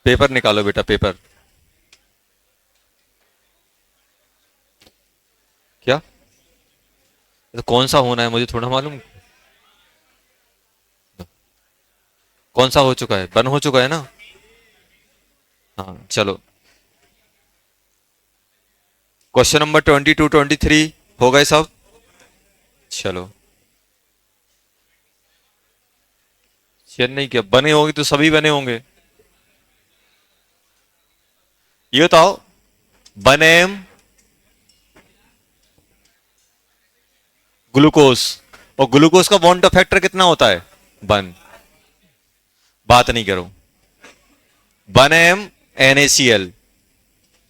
Paper निकालो बेटा, paper. क्या? तो कौन सा होना है मुझे थोड़ा मालूम। कौन सा हो चुका है? बन हो चुका है ना। हाँ चलो, क्वेश्चन नंबर 22 23 हो गए सब। चलो, चेन्नई क्या बने होंगे तो सभी बने होंगे। ये बताओ, बनेम ग्लूकोज, और ग्लूकोज का बॉन्ड फैक्टर कितना होता है? वन। बात नहीं करो। वन एम NaCl,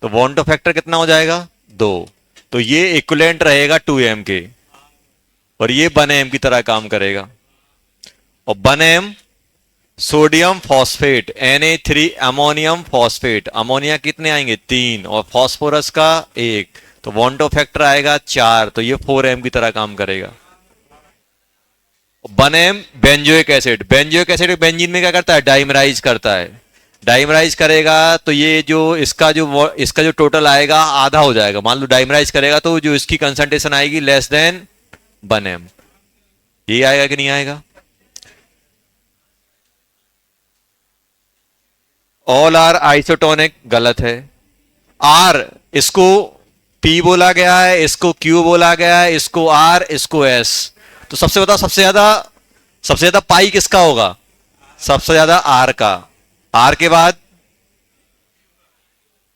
तो बॉन्ड फैक्टर कितना हो जाएगा? दो। तो ये इक्विवेलेंट रहेगा 2m के, और ये 1m की तरह काम करेगा। और 1m sodium phosphate, Na3 ammonium phosphate, ammonia कितने आएंगे? 3, और फॉस्फोरस का 1, तो बॉन्ड फैक्टर आएगा 4, तो ये 4m की तरह काम करेगा। 1m benzoic acid, benzoic acid benzene में क्या करता है? डाइमराइज करता है। डाइमराइज करेगा तो ये जो इसका जो टोटल आएगा आधा हो जाएगा। मान लो डाइमराइज करेगा तो जो इसकी कंसंट्रेशन आएगी लेस देन 1m। ये आएगा कि नहीं आएगा? ऑल आर आइसोटोनिक गलत है। आर, इसको P बोला गया है, इसको Q बोला गया है, इसको R, इसको S। तो सबसे बताओ, सबसे ज्यादा पाई किसका होगा? सबसे ज्यादा R का। R के बाद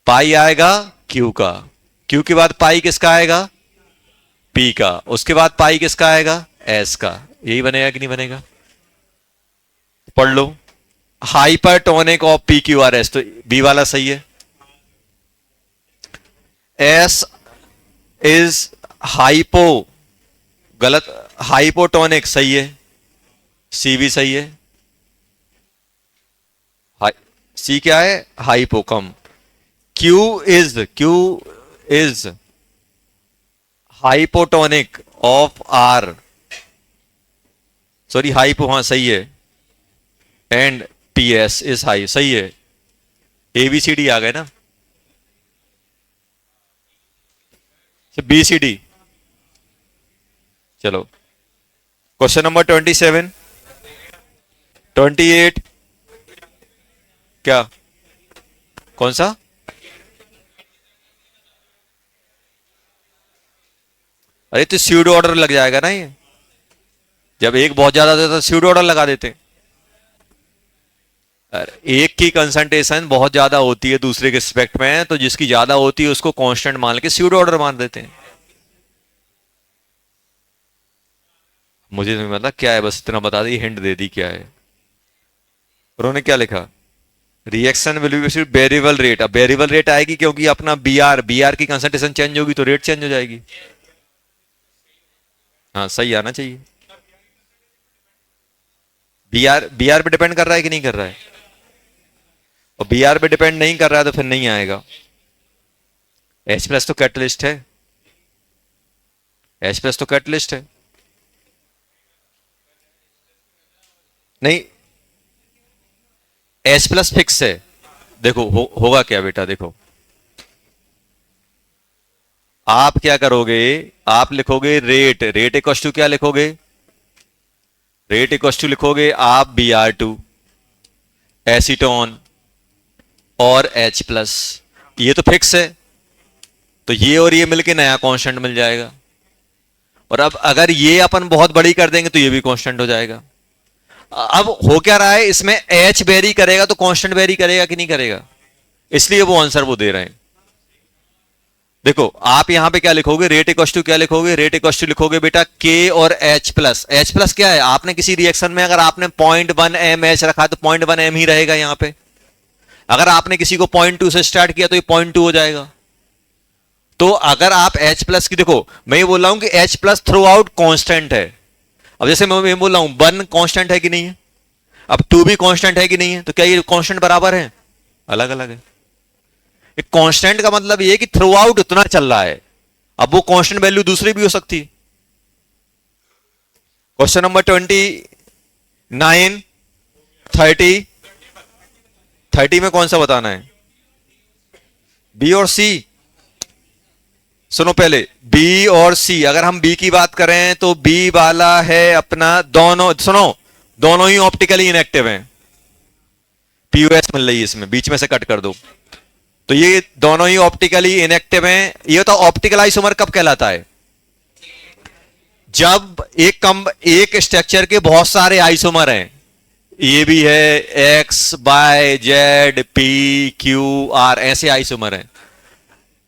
पाई आएगा Q का। Q के बाद पाई किसका आएगा? P का। उसके बाद पाई किसका आएगा? S का। यही बनेगा कि नहीं बनेगा? पढ़ लो। हाइपरटोनिक ऑफ PQRS, तो बी वाला सही है। S इज हाइपो, गलत। हाइपोटोनिक सही है, सी भी सही है। सी क्या है? हाइपो, कम। Q is hypotonic of R, sorry hypo, हाँ सही है। एंड PS इज हाई, सही है। ABCD आ गए ना। BCD। चलो, क्वेश्चन नंबर 27 28। क्या? कौन सा? अरे तो स्यूडो ऑर्डर लग जाएगा ना ये। जब एक बहुत ज्यादा देता तो स्यूडो ऑर्डर लगा देते। अरे एक की कंसंट्रेशन बहुत ज्यादा होती है दूसरे के रिस्पेक्ट में, तो जिसकी ज्यादा होती है उसको कांस्टेंट मान के स्यूडो ऑर्डर मान देते हैं। मुझे नहीं पता क्या है, बस इतना बता दी, हिंट दे दी क्या है। उन्होंने क्या लिखा? Reaction will be variable rate. अब वेरिएबल रेट आएगी क्योंकि अपना बी आर की कंसंट्रेशन चेंज होगी तो रेट चेंज हो जाएगी। हाँ सही आना चाहिए। बी आर पे डिपेंड कर रहा है कि नहीं कर रहा है? और बी आर पे डिपेंड नहीं कर रहा है तो फिर नहीं आएगा। H+ तो कैटलिस्ट है, H+ तो कैटलिस्ट है। नहीं, H+ फिक्स है। देखो होगा क्या बेटा, देखो आप क्या करोगे, आप लिखोगे रेट इक्वल टू क्या लिखोगे? रेट इक्वल टू लिखोगे आप Br2 एसीटोन और H+, ये तो फिक्स है, तो ये और ये मिलके नया कांस्टेंट मिल जाएगा। और अब अगर ये अपन बहुत बड़ी कर देंगे तो ये भी कांस्टेंट हो जाएगा। अब हो क्या रहा है इसमें, H वेरी करेगा तो कांस्टेंट वेरी करेगा कि नहीं करेगा? इसलिए वो आंसर वो दे रहे हैं। देखो आप यहां पे क्या लिखोगे? रेट इक्वल टू क्या लिखोगे? रेट इक्वल टू लिखोगे बेटा K और H+। H+ क्या है? आपने किसी रिएक्शन में अगर आपने 0.1 mH रखा तो 0.1 m ही रहेगा यहां पे। अगर आपने किसी को 0.2 से स्टार्ट किया तो ये 0.2 हो जाएगा। तो अगर आप H+ की, देखो मैं ये बोल रहा हूं कि H+ थ्रू आउट कॉन्स्टेंट है। अब जैसे मैं बोल रहा हूं 1 कांस्टेंट है कि नहीं है, अब 2 भी कांस्टेंट है कि नहीं है, तो क्या ये कांस्टेंट बराबर है? अलग अलग है। एक कांस्टेंट का मतलब ये है कि थ्रू आउट उतना चल रहा है। अब वो कांस्टेंट वैल्यू दूसरी भी हो सकती है। क्वेश्चन नंबर 29 30 30 में कौन सा बताना है? बी और सी? सुनो पहले, बी और सी, अगर हम बी की बात करें तो बी वाला है अपना, दोनों सुनो, दोनों ही ऑप्टिकली इनएक्टिव हैं। पीयूएस मिल रही है इसमें, बीच में से कट कर दो। तो ये दोनों ही ऑप्टिकली इनएक्टिव हैं। ये तो ऑप्टिकल आइसोमर कब कहलाता है? जब एक स्ट्रक्चर के बहुत सारे आइसोमर हैं, ये भी है, X Y Z P Q R, ऐसे आइसोमर हैं।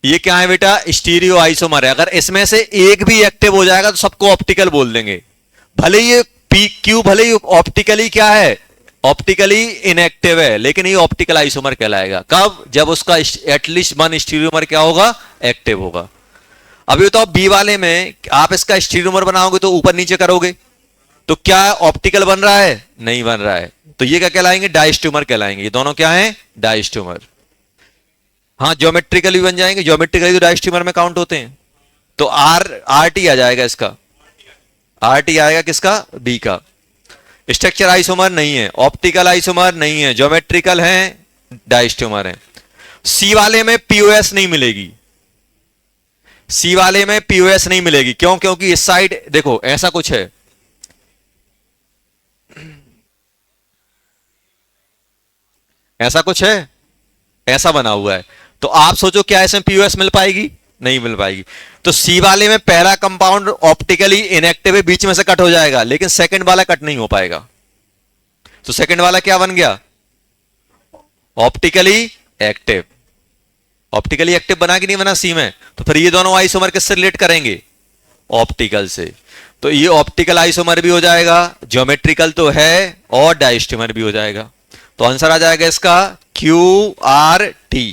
ये क्या है बेटा? स्टीरियो आइसोमर है। अगर इसमें से एक भी एक्टिव हो जाएगा तो सबको ऑप्टिकल बोल देंगे। भले ये पी क्यू, भले ही ऑप्टिकली क्या है, ऑप्टिकली इनएक्टिव है, लेकिन ये ऑप्टिकल आइसोमर कहलाएगा। कब? जब उसका एटलीस्ट वन स्टीरियोमर क्या होगा? एक्टिव होगा। अभी तो बी वाले में आप इसका स्टीरियोमर बनाओगे तो ऊपर नीचे करोगे, तो क्या ऑप्टिकल बन रहा है? नहीं बन रहा है। तो ये क्या कहलाएंगे? डाइस्ट्यूमर कहलाएंगे। ये दोनों क्या है? डाइस्ट्यूमर। हाँ, ज्योमेट्रिकली बन जाएंगे, ज्योमेट्रिकली तो डाइस्ट्यूमर में काउंट होते हैं। तो आर टी आ जाएगा इसका, आर टी आएगा किसका? बी का। स्ट्रक्चर आइसोमर नहीं है, ऑप्टिकल आइसोमर नहीं है, ज्योमेट्रिकल है, डाइस्ट्यूमर है। सी वाले में पीओएस नहीं मिलेगी, सी वाले में पीओएस नहीं मिलेगी। क्यों? क्योंकि इस साइड देखो ऐसा कुछ है, ऐसा कुछ है, ऐसा बना हुआ है। तो आप सोचो क्या इसमें पीओएस मिल पाएगी? नहीं मिल पाएगी। तो सी वाले में पहला कंपाउंड ऑप्टिकली इनएक्टिव है, बीच में से कट हो जाएगा, लेकिन सेकंड वाला कट नहीं हो पाएगा। तो सेकंड वाला क्या बन गया? Optically active. ऑप्टिकली एक्टिव बना कि नहीं बना सी में? तो फिर ये दोनों आइसोमर किससे रिलेट करेंगे? ऑप्टिकल से। तो ये ऑप्टिकल आइसोमर भी हो जाएगा, ज्योमेट्रिकल तो है, और डाइस्ट्यूमर भी हो जाएगा। तो आंसर आ जाएगा इसका Q R T,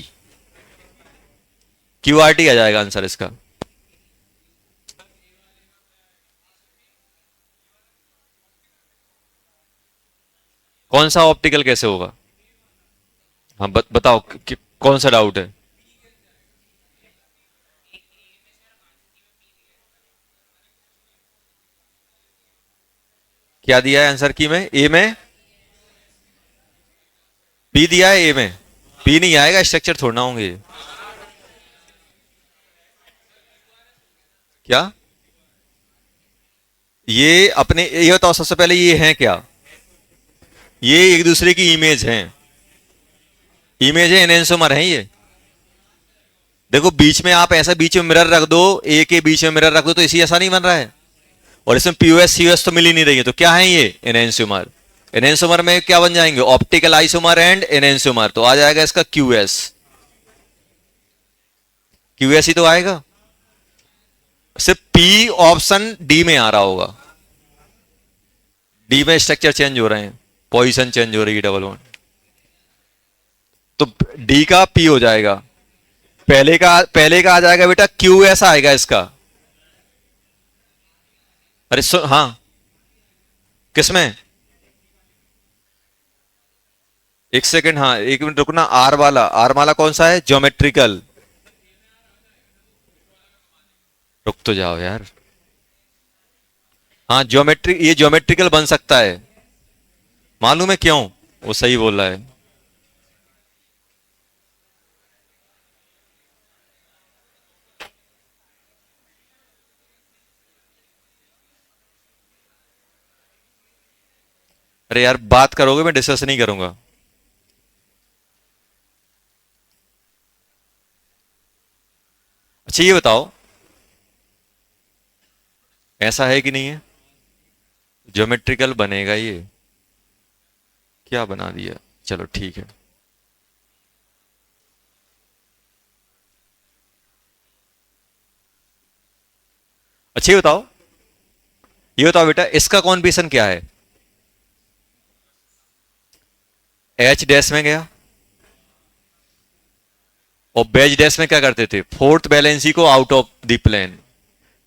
Q R T आ जाएगा आंसर इसका। कौन सा ऑप्टिकल कैसे होगा? हाँ बताओ कौन सा डाउट है? क्या दिया है आंसर की में? ए में बी दिया है, ए में बी नहीं आएगा, स्ट्रक्चर थोड़ना होंगे। क्या ये अपने, ये बताओ सबसे पहले ये हैं क्या? ये एक दूसरे की इमेज हैं, इमेज है, एनेंसोमर है ये। देखो बीच में आप ऐसा बीच में मिरर रख दो, ए के बीच में मिरर रख दो, तो इसी ऐसा नहीं बन रहा है। और इसमें पीओएस सीओएस तो मिल ही नहीं रही है, तो क्या है ये? एनेंसोमर। एनेंसोमर में क्या बन जाएंगे? Optical isomer and enantiomer. तो आ जाएगा इसका क्यूएस, क्यूएस ही तो आएगा। सिर्फ पी ऑप्शन डी में आ रहा होगा, डी में स्ट्रक्चर चेंज हो रहे हैं, पोजीशन चेंज हो रही है, डबल वन। तो डी का पी हो जाएगा। पहले का आ जाएगा बेटा क्यूएस आएगा इसका। अरे हाँ, किसमें? एक सेकंड, हाँ एक मिनट रुकना। आर वाला, आर वाला कौन सा है? ज्योमेट्रिकल। रुक तो जाओ यार। हाँ ये ज्योमेट्रिकल बन सकता है, मालूम है क्यों? वो सही बोल रहा है। अरे यार बात करोगे, मैं डिस्कस नहीं करूंगा। अच्छा ये बताओ, ऐसा है कि नहीं है? ज्योमेट्रिकल बनेगा ये? क्या बना दिया? चलो ठीक है। अच्छा ये बताओ बेटा, इसका कॉन्बिनेशन क्या है? एच डैश में गया, और बेज डैश में क्या करते थे? फोर्थ बैलेंसी को आउट ऑफ द प्लेन।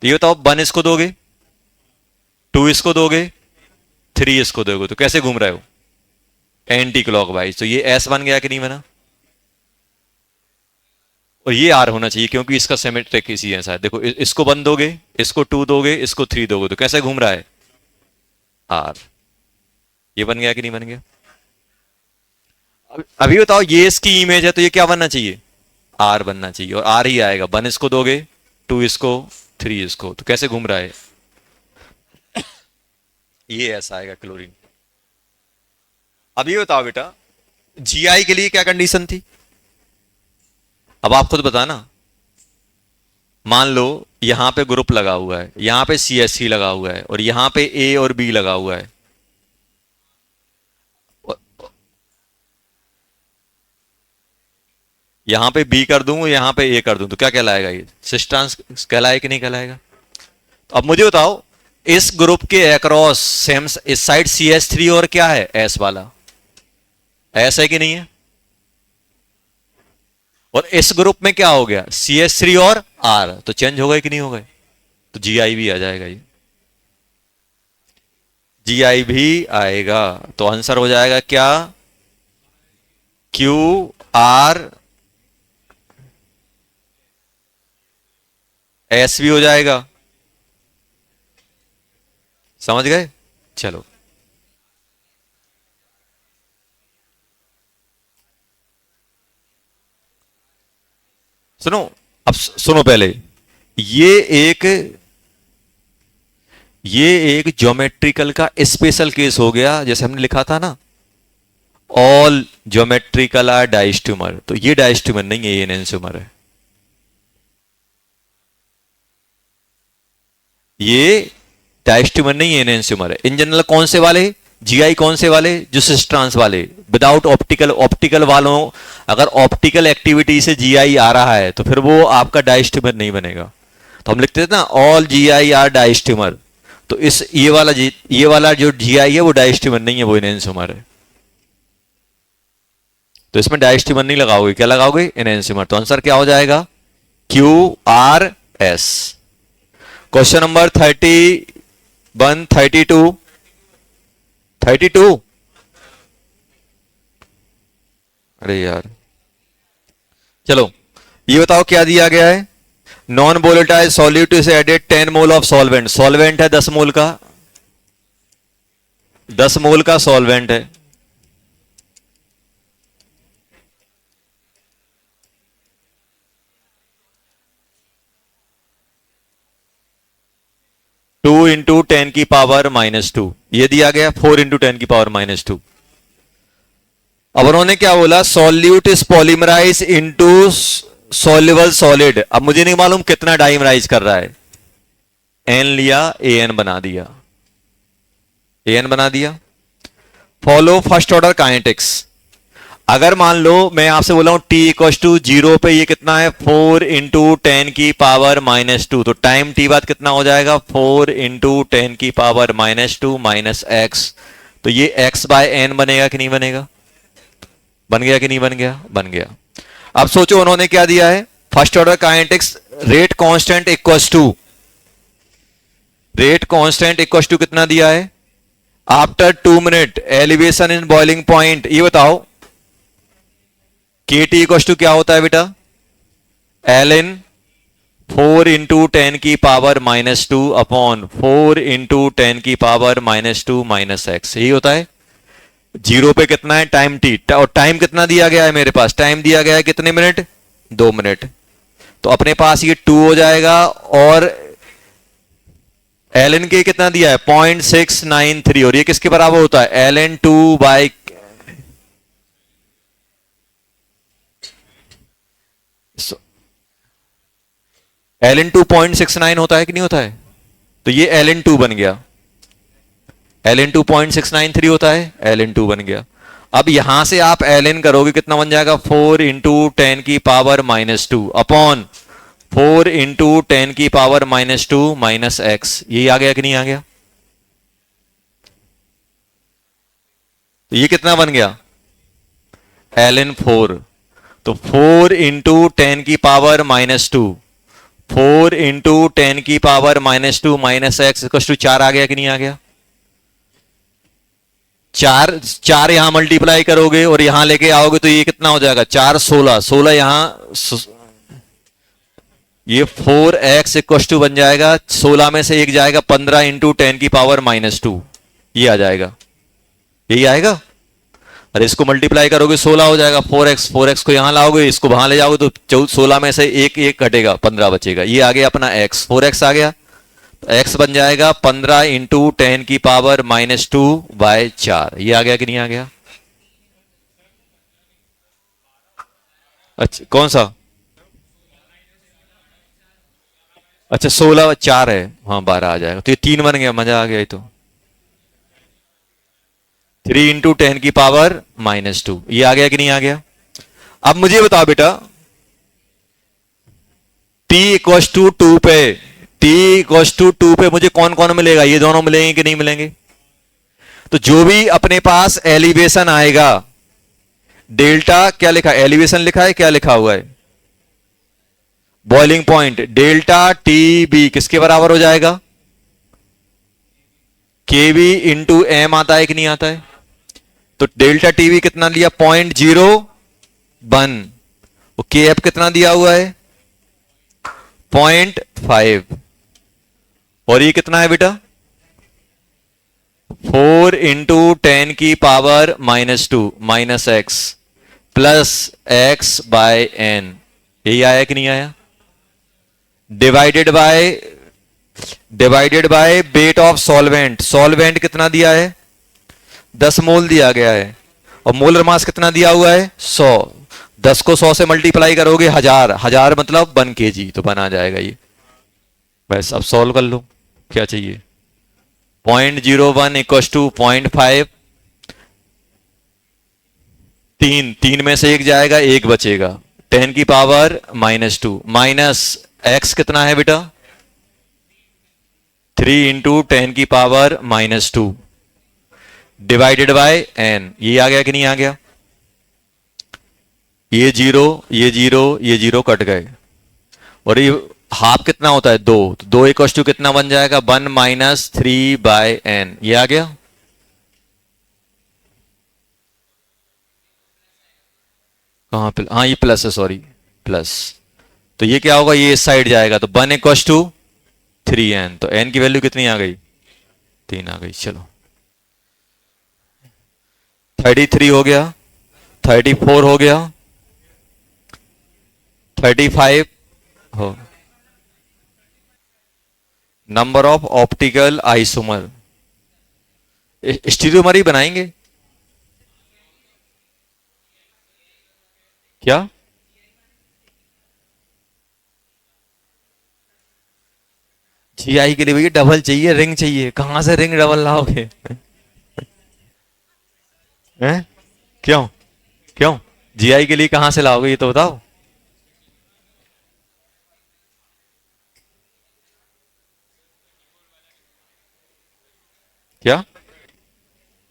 तो ये बताओ, 1 इसको दोगे, 2 इसको दोगे, 3 इसको दोगे, तो कैसे घूम रहे हो? Anti clockwise. तो ये एस बन गया कि नहीं बना? और ये आर होना चाहिए, क्योंकि इसका सिमेट्रिक इसी है शायद। देखो इसको 1 दोगे, इसको 2 दोगे, इसको 3 दोगे, तो कैसे घूम रहा है? आर। ये बन गया कि नहीं बन गया? अभी बताओ, ये इसकी इमेज है तो ये क्या बनना चाहिए, आर बनना चाहिए, और आर ही आएगा। 1 इसको दोगे, 2 इसको, 3 इसको, तो कैसे घूम रहा है, ये ऐसा आएगा क्लोरीन। अभी बताओ बेटा, जीआई के लिए क्या कंडीशन थी, अब आप खुद बताना। मान लो यहां पे ग्रुप लगा हुआ है, यहां पे CH3 लगा हुआ है, और यहां पे A और B लगा हुआ है। यहां पे B कर दूं, यहां पे A कर दूं, तो क्या कहलाएगा, ये सिस ट्रांस कहलाएगा कि नहीं कहलाएगा। तो अब मुझे बताओ, इस ग्रुप के अक्रॉस सेम इस साइड CH3 और क्या है, S वाला, S है कि नहीं है, और इस ग्रुप में क्या हो गया, CH3 और R, तो चेंज हो गए कि नहीं हो गए, तो GI भी आ जाएगा, ये GI भी आएगा। तो आंसर हो जाएगा क्या, QR S भी हो जाएगा। समझ गए, चलो सुनो, अब सुनो पहले, ये एक ये एक ज्योमेट्रिकल का स्पेशल केस हो गया, जैसे हमने लिखा था ना, ऑल ज्योमेट्रिकल आर डाइस्ट्यूमर, तो ये डाइस्ट्यूमर नहीं है, ये एनेंस्यूमर है। ये डाइस्ट्यूमर नहीं है, एनेंस्यूमर है। इन जनरल कौन से वाले, जीआई कौन से वाले, जो सिस ट्रांस वाले, विदाउट ऑप्टिकल, ऑप्टिकल वालों, अगर ऑप्टिकल एक्टिविटी से जीआई आ रहा है तो फिर वो आपका डाइस्ट्यूमर नहीं बनेगा। तो हम लिखते थे ना, ऑल जीआई आर डाइस्ट्यूमर, तो इस ये वाला जो जीआई है वो डाइस्ट्यूमर नहीं है, वो एनेंस्यूमर है। तो इसमें डाइस्ट्यूमर नहीं लगाओगे, क्या लगाओगे, एनेंस्यूमर। तो आंसर क्या हो जाएगा, QRS। क्वेश्चन नंबर 31, 32, अरे यार, चलो ये बताओ क्या दिया गया है, non volatile solute is added 10 mole of solvent, solvent है 10 मोल का, 10 मोल का सॉल्वेंट है। टू इंटू 10 की पावर -2, ये दिया गया 4 इंटू 10 की पावर -2। अब उन्होंने क्या बोला, solute is polymerise into soluble solid. अब मुझे नहीं मालूम कितना डाइमराइज कर रहा है, एन लिया, AN बना दिया, AN बना दिया। Follow first order kinetics. अगर मान लो मैं आपसे बोला हूं T इक्वल टू 0 पे ये कितना है, 4 इंटू 10 की पावर -2, तो टाइम T बाद कितना हो जाएगा, 4 इंटू 10 की पावर -2 माइनस x, तो ये x बाय n बनेगा कि नहीं बनेगा, बन गया कि नहीं बन गया, बन गया। अब सोचो उन्होंने क्या दिया है, first order kinetics, rate constant equal to कितना दिया है, after 2 minute elevation in boiling point. ये बताओ KT इक्वल टू क्या होता है बेटा, ln 4 इंटू 10 की पावर -2 अपॉन 4 इंटू 10 की पावर -2 माइनस x, यही होता है। 0 पे कितना है, टाइम T, और टाइम कितना दिया गया है मेरे पास, टाइम दिया गया है कितने मिनट, 2 मिनट, तो अपने पास ये 2 हो जाएगा, और ln के कितना दिया है, 0.693, और ये किसके बराबर होता है, ln 2 बाई ln 2.69 होता है कि नहीं होता है, तो ये ln 2 बन गया, ln 2.693 होता है, ln 2 बन गया। अब यहां से आप ln करोगे कितना बन जाएगा, 4 इंटू 10 की पावर -2 अपॉन 4 इंटू 10 की पावर -2 माइनस x, ये आ गया कि नहीं आ गया, तो ये कितना बन गया, ln 4, तो 4 इंटू 10 की पावर -2, 4 इंटू 10 की power -2 minus x equal to 4 आ गया कि नहीं आ गया, 4 यहां मल्टीप्लाई करोगे और यहां लेके आओगे तो ये कितना हो जाएगा, 4 16, 16 यहां, ये 4x इक्वल टू बन जाएगा, 16 में से 1 जाएगा, 15 इंटू 10 की पावर -2, ये आ जाएगा, यही आएगा। अरे इसको मल्टीप्लाई करोगे 16 हो जाएगा, 4x, 4x को यहां लाओगे, इसको वहां ले जाओगे तो 16 में से एक एक कटेगा, 15 बचेगा। ये आ गया अपना x, 4x आ गया, तो x बन जाएगा 15 इंटू 10 की पावर -2/4। ये आ गया कि नहीं आ गया? अच्छा कौन सा? अच्छा 16/4 है, हाँ 12 आ जाएगा, तो ये 3 बन गया, मजा आ गया। ये तो 3 इंटू 10 की पावर -2, ये आ गया कि नहीं आ गया? अब मुझे बताओ बेटा, t इक्वस टू 2 पे, t इक्वस टू 2 पे मुझे कौन कौन मिलेगा? ये दोनों मिलेंगे कि नहीं मिलेंगे? तो जो भी अपने पास एलिवेशन आएगा, डेल्टा क्या लिखा है? एलिवेशन लिखा है, क्या लिखा हुआ है? Boiling point. Delta T B किसके बराबर हो जाएगा? के बी इंटू एम आता है कि नहीं आता है? तो डेल्टा टीवी कितना लिया? 0.01। के एफ कितना दिया हुआ है? 0.5। और ये कितना है बेटा? 4 इंटू 10 की power -2 minus X plus X by N. यही आया कि नहीं आया? Divided by weight of solvent. Solvent कितना दिया है? 10 मोल दिया गया है। और मोलर मास कितना दिया हुआ है? 100। 10 को 100 से मल्टीप्लाई करोगे 1000, 1000 मतलब 1 kg, तो बन आ जाएगा ये। बस अब सॉल्व कर लो, क्या चाहिए? 0.01 इक्वस टू 0.5। 3 में से एक जाएगा, एक बचेगा। 10 की पावर -2 माइनस एक्स कितना है बेटा? 3 इंटू 10 की पावर -2 डिवाइडेड बाय एन। ये आ गया कि नहीं आ गया? ये जीरो, ये जीरो, ये जीरो कट गए। और ये हाफ कितना होता है? 2। तो 2 इक्वस टू कितना बन जाएगा? 1 माइनस 3/n। ये आ गया। कहां पे? हाँ ये प्लस है, सॉरी प्लस। तो ये क्या होगा? ये इस साइड जाएगा, तो 1 इक्वस टू 3n। तो n की वैल्यू कितनी आ गई? 3 आ गई। चलो 33 हो गया, 34 हो गया, 35 हो। Number of optical isomer. Stereomer ही बनाएंगे क्या? जीआई के लिए भैया डबल चाहिए, रिंग चाहिए। कहां से रिंग डबल लाओगे? हैं? क्यों? क्यों जीआई के लिए कहां से लाओगे, ये तो बताओ। क्या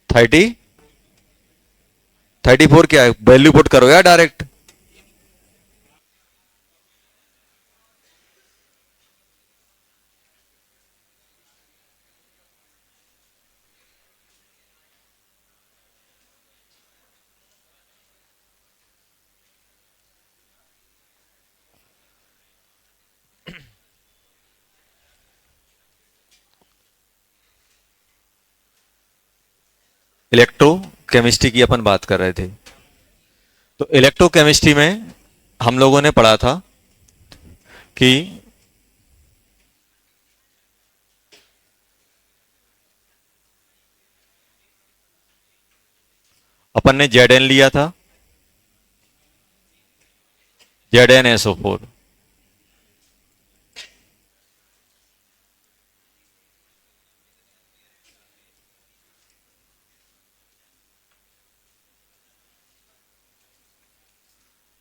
34 क्या है? वैल्यू पुट करो यार डायरेक्ट। इलेक्ट्रोकेमिस्ट्री की अपन बात कर रहे थे। तो इलेक्ट्रोकेमिस्ट्री में हम लोगों ने पढ़ा था कि अपन ने Zn लिया था, ZnSO4।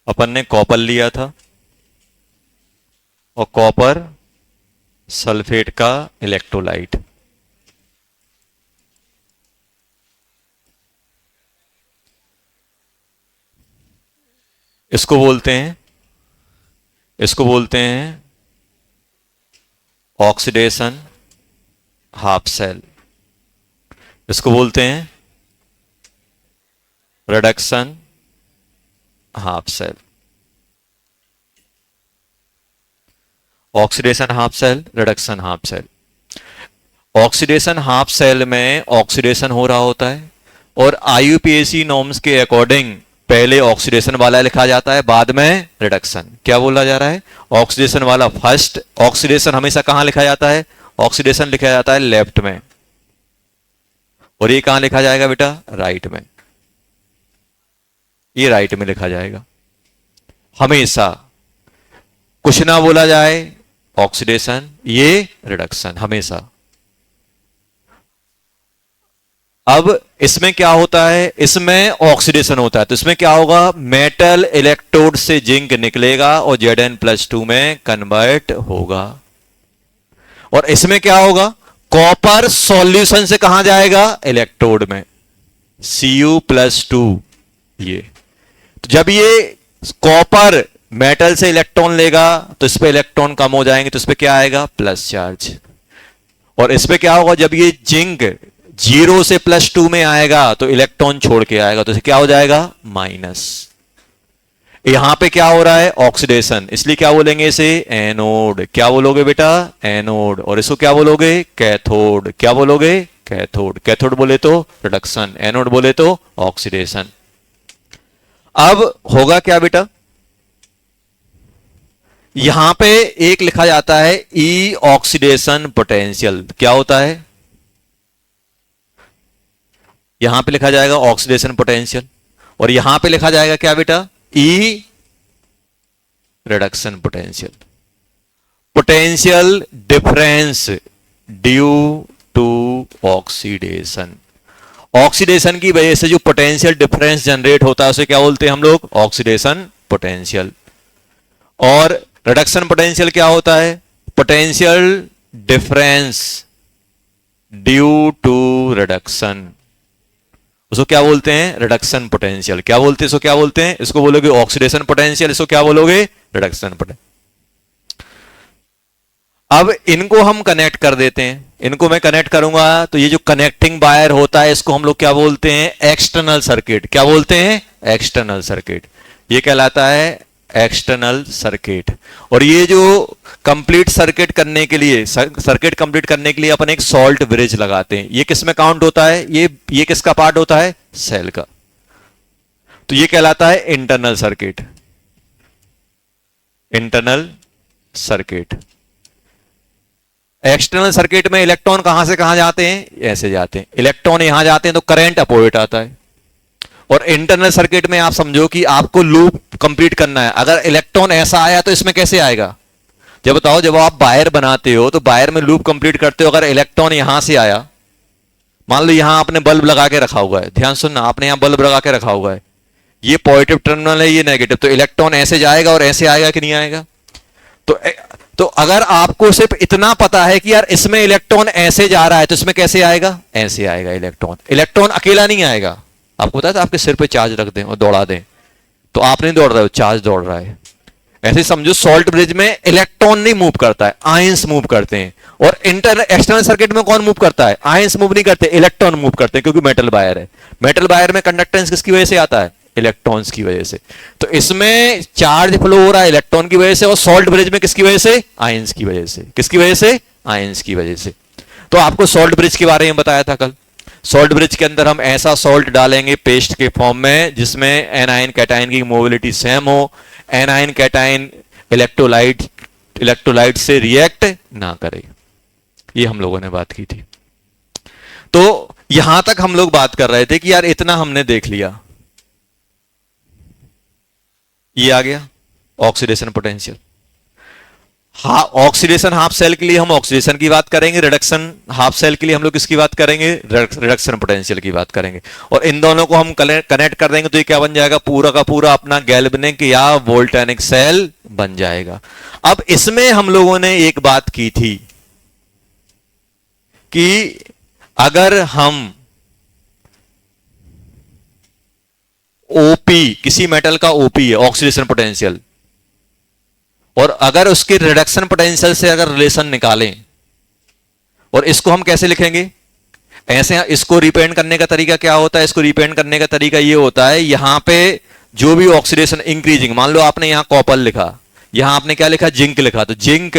अपन ने कॉपर लिया था और कॉपर सल्फेट का इलेक्ट्रोलाइट। इसको बोलते हैं, इसको बोलते हैं ऑक्सीडेशन हाफ सेल। इसको बोलते हैं reduction half cell. Oxidation half cell, reduction half cell. Oxidation half cell में ऑक्सीडेशन हो रहा होता है, और IUPAC नॉर्म्स के अकॉर्डिंग पहले ऑक्सीडेशन वाला लिखा जाता है, बाद में रिडक्शन। क्या बोला जा रहा है? ऑक्सीडेशन वाला फर्स्ट। ऑक्सीडेशन हमेशा कहां लिखा जाता है? ऑक्सीडेशन लिखा जाता है लेफ्ट में, और ये कहां लिखा जाएगा बेटा? राइट में। ये राइट में लिखा जाएगा हमेशा। कुछ ना बोला जाए ऑक्सीडेशन, ये रिडक्शन हमेशा। अब इसमें क्या होता है? इसमें ऑक्सीडेशन होता है, तो इसमें क्या होगा? मेटल इलेक्ट्रोड से जिंक निकलेगा और Zn+2 में कन्वर्ट होगा। और इसमें क्या होगा? कॉपर सॉल्यूशन से कहां जाएगा? इलेक्ट्रोड में, Cu+2। ये तो जब ये कॉपर मेटल से इलेक्ट्रॉन लेगा तो इस पे इलेक्ट्रॉन कम हो जाएंगे, तो इस पे क्या आएगा? Plus charge. और इस पे क्या होगा? जब ये जिंक 0 से +2 में आएगा तो इलेक्ट्रॉन छोड़ के आएगा, तो इसे क्या हो जाएगा? माइनस। यहां पे क्या हो रहा है? ऑक्सीडेशन, इसलिए क्या बोलेंगे इसे? एनोड। क्या बोलोगे बेटा? एनोड। और इसको क्या बोलोगे? कैथोड। क्या बोलोगे? कैथोड। कैथोड बोले तो रिडक्शन, एनोड बोले तो ऑक्सीडेशन। अब होगा क्या बेटा? यहां पे एक लिखा जाता है ई ऑक्सीडेशन पोटेंशियल। क्या होता है? यहां पे लिखा जाएगा ऑक्सीडेशन पोटेंशियल, और यहां पे लिखा जाएगा क्या बेटा? E reduction potential. Potential difference due to oxidation. Oxidation की वजह से जो पोटेंशियल डिफरेंस जनरेट होता है उसे क्या बोलते हैं हम लोग? Oxidation potential. और रिडक्शन पोटेंशियल क्या होता है? Potential difference due to reduction, उसको क्या बोलते हैं? Reduction potential. क्या बोलते हैं इसको? क्या बोलते हैं इसको? बोलोगे ऑक्सीडेशन पोटेंशियल, इसको क्या बोलोगे? Reduction potential. अब इनको हम कनेक्ट कर देते हैं। इनको मैं कनेक्ट करूंगा तो ये जो कनेक्टिंग वायर होता है इसको हम लोग क्या बोलते हैं? External circuit. क्या बोलते हैं? External circuit. ये कहलाता है एक्सटर्नल सर्किट। और ये जो कंप्लीट सर्किट करने के लिए, सर्किट कंप्लीट करने के लिए अपन एक सॉल्ट ब्रिज लगाते हैं। ये किस में काउंट होता है? ये किसका पार्ट होता है? सेल का। तो ये कहलाता है internal circuit. Internal circuit. External circuit में इलेक्ट्रॉन कहां से कहां जाते हैं? ऐसे जाते हैं। इलेक्ट्रॉन यहां जाते हैं तो करंट अपोजिट आता है। और इंटरनल सर्किट में आप समझो कि आपको लूप कंप्लीट करना है। अगर इलेक्ट्रॉन ऐसा आया तो इसमें कैसे आएगा? जब बताओ, जब आप वायर बनाते हो तो वायर में लूप कंप्लीट करते हो, अगर इलेक्ट्रॉन यहां से आया, मान लो यहां आपने बल्ब लगा के रखा हुआ है, ध्यान सुनना, आपने यहां बल्ब लगा के रखा हुआ है, ये पॉजिटिव टर्मिनल है, ये नेगेटिव, तो इलेक्ट्रॉन ऐसे जाएगा और ऐसे आएगा कि नहीं आएगा? तो अगर आपको सिर्फ इतना पता है कि यार इसमें इलेक्ट्रॉन ऐसे जा रहा है तो इसमें कैसे आएगा? ऐसे आएगा इलेक्ट्रॉन। इलेक्ट्रॉन अकेला नहीं आएगा। आपको पता था आपके सिर पे चार्ज रख दें और दौड़ा दें, तो आप नहीं दौड़ रहे हो, चार्ज दौड़ रहा है। ऐसे समझो सॉल्ट ब्रिज में इलेक्ट्रॉन नहीं मूव करता है, आयंस मूव करते हैं। और एक्सटर्नल सर्किट में कौन मूव करता है? आयंस मूव नहीं करते, इलेक्ट्रॉन मूव करते हैं, क्योंकि मेटल वायर है। मेटल वायर में कंडक्टेंस किसकी वजह से आता है? इलेक्ट्रॉन्स की वजह से। तो इसमें चार्ज फ्लो हो रहा है इलेक्ट्रॉन की वजह से, और सॉल्ट ब्रिज में किसकी वजह से? आयंस की वजह से। किसकी वजह से? आयंस की वजह से। तो आपको सॉल्ट ब्रिज के बारे में बताया था कल। सॉल्ट ब्रिज के अंदर हम ऐसा सॉल्ट डालेंगे पेस्ट के फॉर्म में जिसमें एनायन कैटायन की मोबिलिटी सेम हो, एनायन कैटायन इलेक्ट्रोलाइट से रिएक्ट ना करे। ये हम लोगों ने बात की थी। तो यहां तक हम लोग बात कर रहे थे कि यार इतना हमने देख लिया। ये आ गया oxidation potential. Oxidation half cell के लिए हम ऑक्सीडेशन की बात करेंगे, रिडक्शन हाफ सेल के लिए हम लोग किसकी बात करेंगे? रिडक्शन पोटेंशियल की बात करेंगे। और इन दोनों को हम कनेक्ट कर देंगे तो ये क्या बन जाएगा? पूरा का पूरा अपना गैल्वेनिक या वोल्टेनिक सेल बन जाएगा। अब इसमें हम लोगों ने एक बात की थी कि अगर हम ओपी, किसी मेटल का ओपी है ऑक्सीडेशन पोटेंशियल, और अगर उसके रिडक्शन पोटेंशियल से अगर रिलेशन निकालें, और इसको हम कैसे लिखेंगे? ऐसे इसको रिप्रेजेंट करने का तरीका क्या होता है? इसको रिप्रेजेंट करने का तरीका ये होता है, यहां पे जो भी ऑक्सीडेशन इंक्रीजिंग, मान लो आपने यहां कॉपर लिखा, यहां आपने क्या लिखा? जिंक लिखा, तो जिंक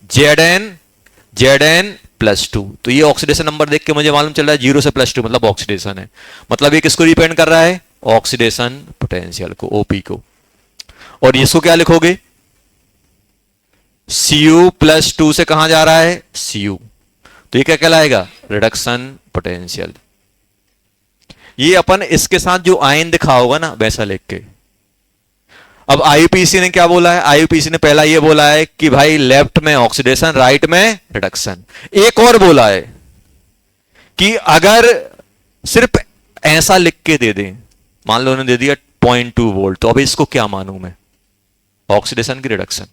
Zn +2। तो ये ऑक्सीडेशन नंबर देख के मुझे मालूम चल रहा है 0 से +2 मतलब ऑक्सीडेशन है। मतलब ये किसको डिपेंड कर रहा है? ऑक्सीडेशन पोटेंशियल को, ओपी को। और इसको क्या लिखोगे? Cu+2 से कहां जा रहा है? Cu। तो ये क्या कहलाएगा? Reduction potential. ये अपन इसके साथ जो आयन दिखा होगा ना वैसा लिख के। अब आईयूपीसी ने क्या बोला है? आईयूपीसी ने पहला ये बोला है कि भाई लेफ्ट में ऑक्सीडेशन, राइट में रिडक्शन। एक और बोला है कि अगर सिर्फ ऐसा लिख के दे दें, मान लो उन्होंने दे दिया 0.2 वोल्ट, तो अब इसको क्या मानूं मैं? ऑक्सीडेशन की रिडक्शन।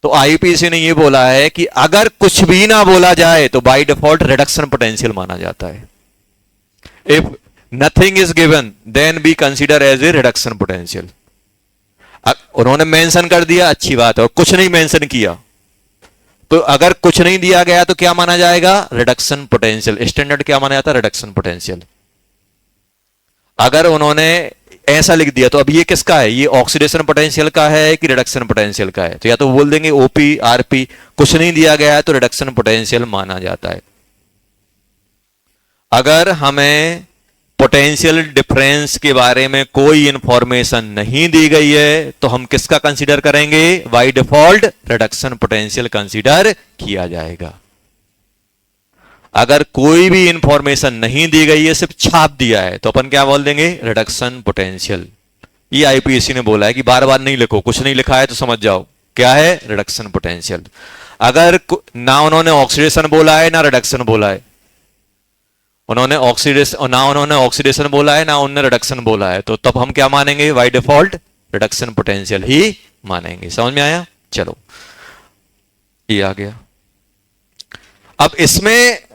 तो आईयूपीसी ने ये बोला है कि अगर कुछ भी ना बोला जाए तो बाय डिफॉल्ट रिडक्शन पोटेंशियल माना जाता है। If nothing is given then be consider as a reduction potential. उन्होंने मेंशन कर दिया, अच्छी बात है, और कुछ नहीं मेंशन किया तो अगर कुछ नहीं दिया गया तो क्या माना जाएगा? Reduction potential. स्टैंडर्ड क्या माना जाता है? Reduction potential. अगर उन्होंने ऐसा लिख दिया तो अब ये किसका है? ये ऑक्सीडेशन पोटेंशियल का है कि रिडक्शन पोटेंशियल का है? तो या तो बोल देंगे ओपी आरपी, कुछ नहीं दिया गया है तो रिडक्शन पोटेंशियल माना जाता है। अगर हमें पोटेंशियल डिफरेंस के बारे में कोई इंफॉर्मेशन नहीं दी गई है तो हम किसका कंसीडर करेंगे? By default reduction potential consider किया जाएगा। अगर कोई भी इंफॉर्मेशन नहीं दी गई है, सिर्फ छाप दिया है, तो अपन क्या बोल देंगे? Reduction potential. ये आईपीएससी ने बोला है कि बार बार नहीं लिखो, कुछ नहीं लिखा है तो समझ जाओ क्या है? Reduction potential. अगर ना उन्होंने ऑक्सीडेशन बोला है ना रिडक्शन बोला है, उन्होंने ऑक्सीडेशन बोला है ना उन्होंने रिडक्शन बोला है, तो तब हम क्या मानेंगे? बाय डिफॉल्ट रिडक्शन पोटेंशियल ही मानेंगे। समझ में आया? चलो ये आ गया। अब इसमें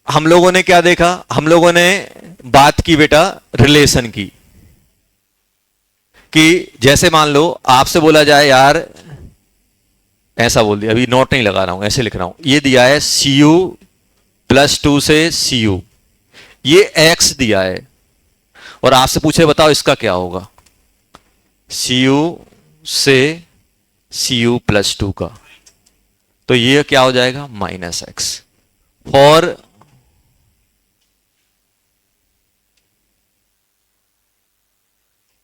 हम लोगों ने क्या देखा? हम लोगों ने बात की बेटा रिलेशन की, कि जैसे मान लो आपसे बोला जाए यार, ऐसा बोल दिया, अभी नोट नहीं लगा रहा हूं, ऐसे लिख रहा हूं, ये दिया है Cu+2 से Cu, ये X दिया है और आपसे पूछे बताओ इसका क्या होगा? Cu से Cu+2 का, तो ये क्या हो जाएगा? -X। For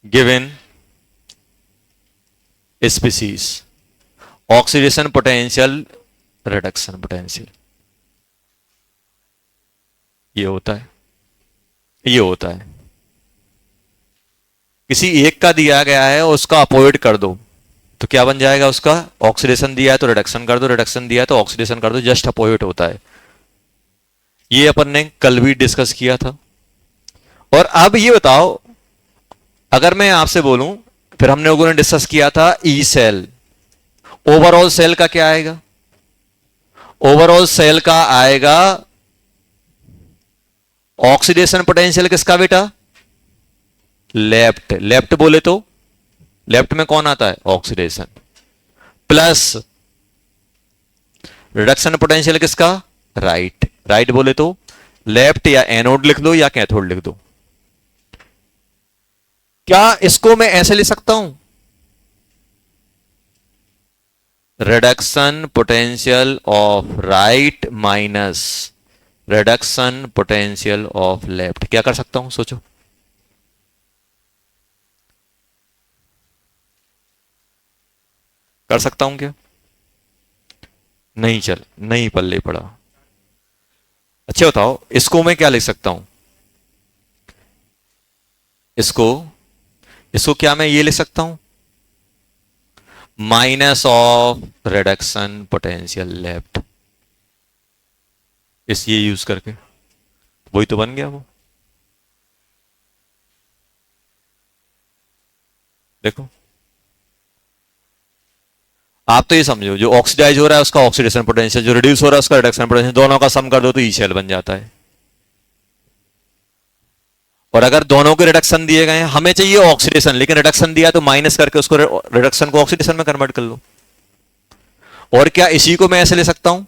given species oxidation potential, reduction potential, ये होता है, ये होता है। किसी एक का दिया गया है और उसका अपोजिट कर दो तो क्या बन जाएगा उसका? ऑक्सीडेशन दिया है तो रिडक्शन कर दो, रिडक्शन दिया है तो ऑक्सीडेशन कर दो, जस्ट अपोजिट होता है। ये अपन ने कल भी डिस्कस किया था। और अब ये बताओ, अगर मैं आपसे बोलूं, फिर हमने लोगों ने डिस्कस किया था ई सेल, ओवरऑल सेल का क्या आएगा? ओवरऑल सेल का आएगा ऑक्सीडेशन पोटेंशियल किसका बेटा? लेफ्ट। लेफ्ट बोले तो लेफ्ट में कौन आता है? ऑक्सीडेशन, प्लस रिडक्शन पोटेंशियल किसका? राइट। राइट बोले तो लेफ्ट या एनोड लिख दो या कैथोड लिख दो। क्या इसको मैं ऐसे लिख सकता हूं? Reduction potential of right minus reduction potential of left. क्या कर सकता हूं? सोचो। कर सकता हूं क्या? नहीं, चल नहीं पल्ले पड़ा। अच्छा बताओ, इसको मैं क्या लिख सकता हूं? इसको इसको क्या मैं ये लिख सकता हूं? Minus of reduction potential left, इस ये यूज करके वही तो बन गया वो। देखो, आप तो ये समझो, जो ऑक्सीडाइज हो रहा है उसका ऑक्सीडेशन पोटेंशियल, जो रिड्यूस हो रहा है उसका रिडक्शन पोटेंशियल, दोनों का सम कर दो तो ई सेल बन जाता है। और अगर दोनों के रिडक्शन दिए गए हैं, हमें चाहिए ऑक्सीडेशन, लेकिन रिडक्शन दिया तो माइनस करके उसको रिडक्शन को ऑक्सीडेशन में कन्वर्ट कर लो। और क्या इसी को मैं ऐसे ले सकता हूं?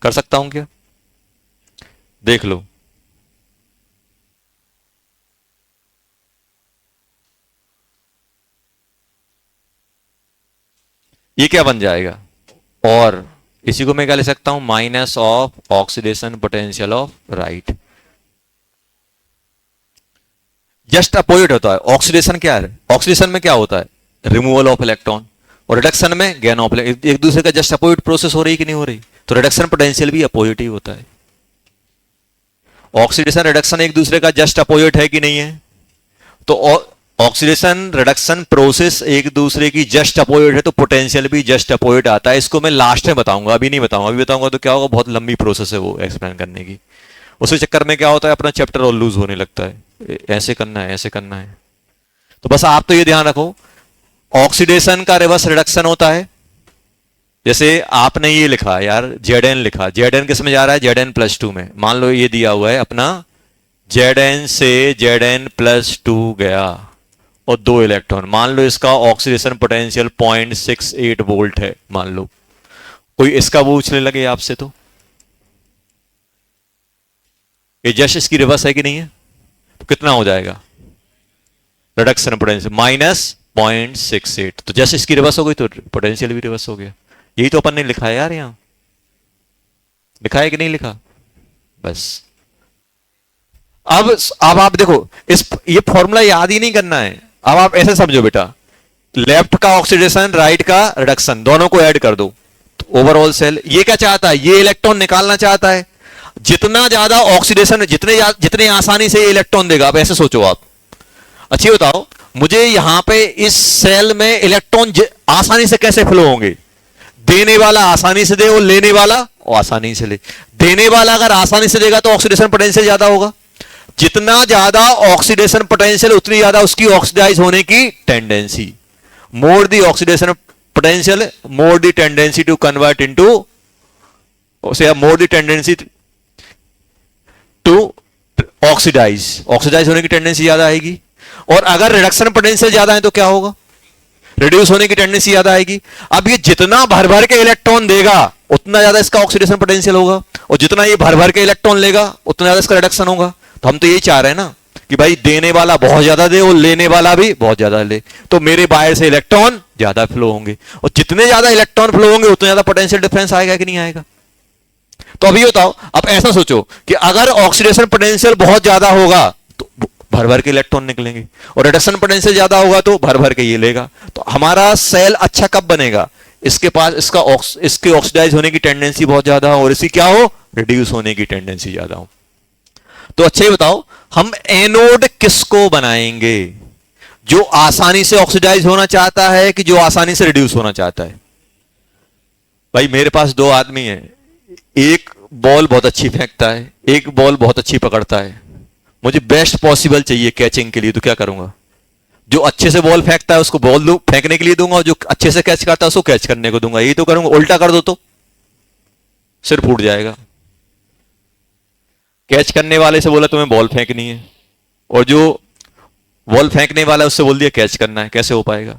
कर सकता हूं क्या? देख लो, ये क्या बन जाएगा, और इसी को मैं क्या ले सकता हूं, minus of oxidation potential of right. Just opposite होता है। ऑक्सीडेशन क्या है, ऑक्सीडेशन में क्या होता है, रिमूवल ऑफ इलेक्ट्रॉन, और रिडक्शन में गेन ऑफ, एक दूसरे का जस्ट अपोजिट प्रोसेस हो रही कि नहीं हो रही, तो रिडक्शन पोटेंशियल भी अपोजिट ही होता है। ऑक्सीडेशन रिडक्शन एक दूसरे का जस्ट अपोजिट है कि नहीं है, तो ऑक्सीडेशन रिडक्शन प्रोसेस एक दूसरे की जस्ट अपोजिट है, तो पोटेंशियल भी जस्ट अपोजिट आता है। इसको मैं लास्ट में बताऊंगा, अभी नहीं बताऊंगा, अभी बताऊंगा तो क्या होगा, बहुत लंबी प्रोसेस है वो एक्सप्लेन करने की। उसी चक्कर में क्या होता है, अपना चैप्टर और लूज होने लगता है, ऐसे करना है, ऐसे करना है। तो बस आप तो ये ध्यान रखो, ऑक्सीडेशन का रिवर्स रिडक्शन होता है। जैसे आपने ये लिखा यार, Zn लिखा, Zn किस में जा रहा है, Zn+2 में। मान लो ये दिया हुआ है अपना, Zn से Zn+2 गया और 2 इलेक्ट्रॉन, मान लो इसका ऑक्सीडेशन पोटेंशियल 0.68 वोल्ट है, मान लो। कोई इसका पूछने लगे आपसे तो ये जस्ट इसकी रिवर्स है कि नहीं है, तो कितना हो जाएगा, रिडक्शन पोटेंशियल -0.68। तो जस्ट इसकी रिवर्स हो गई तो पोटेंशियल भी रिवर्स हो गया। यही तो अपन ने लिखा है यार, यहां लिखा है कि नहीं लिखा, बस। अब आप देखो, ये फॉर्मूला याद ही नहीं करना है। अब आप ऐसे समझो बेटा, लेफ्ट का ऑक्सीडेशन, राइट का रिडक्शन, दोनों को ऐड कर दो तो ओवरऑल सेल ये क्या चाहता है, ये इलेक्ट्रॉन निकालना चाहता है। जितना ज्यादा ऑक्सीडेशन, जितने आसानी से ये इलेक्ट्रॉन देगा, अब ऐसे सोचो आप। अच्छी बताओ मुझे, यहां पे इस सेल में इलेक्ट्रॉन आसानी से कैसे फ्लो होंगे, देने वाला आसानी से दे और लेने वाला आसानी से ले। देने वाला अगर आसानी से देगा तो ऑक्सीडेशन पोटेंशियल ज्यादा होगा, जितना ज्यादा ऑक्सीडेशन पोटेंशियल उतनी ज्यादा उसकी ऑक्सीडाइज होने की tendency. More the oxidation potential more the tendency to convert into, more the tendency to oxidise होने की टेंडेंसी ज्यादा आएगी। और अगर रिडक्शन पोटेंशियल ज्यादा है तो क्या होगा, रिड्यूस होने की टेंडेंसी ज्यादा आएगी। अब ये जितना भर भर के इलेक्ट्रॉन देगा उतना ज्यादा इसका ऑक्सीडेशन पोटेंशियल होगा, और जितना ये भर भर के इलेक्ट्रॉन लेगा उतना ज्यादा इसका रिडक्शन होगा। तो हम तो यही चाह रहे हैं ना कि भाई देने वाला बहुत ज्यादा दे और लेने वाला भी बहुत ज्यादा ले, तो मेरे बाहर से इलेक्ट्रॉन ज्यादा फ्लो होंगे, और जितने ज्यादा इलेक्ट्रॉन फ्लो होंगे उतना ज्यादा पोटेंशियल डिफरेंस आएगा कि नहीं आएगा। तो अभी बताओ, अब ऐसा सोचो कि अगर ऑक्सीडेशन पोटेंशियल बहुत ज्यादा होगा तो भर भर के इलेक्ट्रॉन निकलेंगे, और रिडक्शन पोटेंशियल ज्यादा होगा तो भर भर के ये लेगा। तो हमारा सेल अच्छा कब बनेगा, इसके पास इसके ऑक्सीडाइज होने की टेंडेंसी बहुत ज्यादा हो और इसकी क्या हो, रिड्यूस होने की टेंडेंसी ज्यादा हो। तो अच्छा ही बताओ, हम एनोड किसको बनाएंगे, जो आसानी से ऑक्सीडाइज होना चाहता है कि जो आसानी से रिड्यूस होना चाहता है। भाई मेरे पास 2 आदमी हैं, एक बॉल बहुत अच्छी फेंकता है, एक बॉल बहुत अच्छी पकड़ता है। मुझे बेस्ट पॉसिबल चाहिए कैचिंग के लिए, तो क्या करूंगा, जो अच्छे से बॉल फेंकता है उसको बॉल फेंकने के लिए दूंगा, और जो अच्छे से कैच करता है उसको कैच करने को दूंगा। यही तो करूंगा। उल्टा कर दो तो सिर फूट जाएगा। कैच करने वाले से बोला तुम्हें बॉल फेंकनी है, और जो बॉल फेंकने वाला है उससे बोल दिया कैच करना है, कैसे हो पाएगा।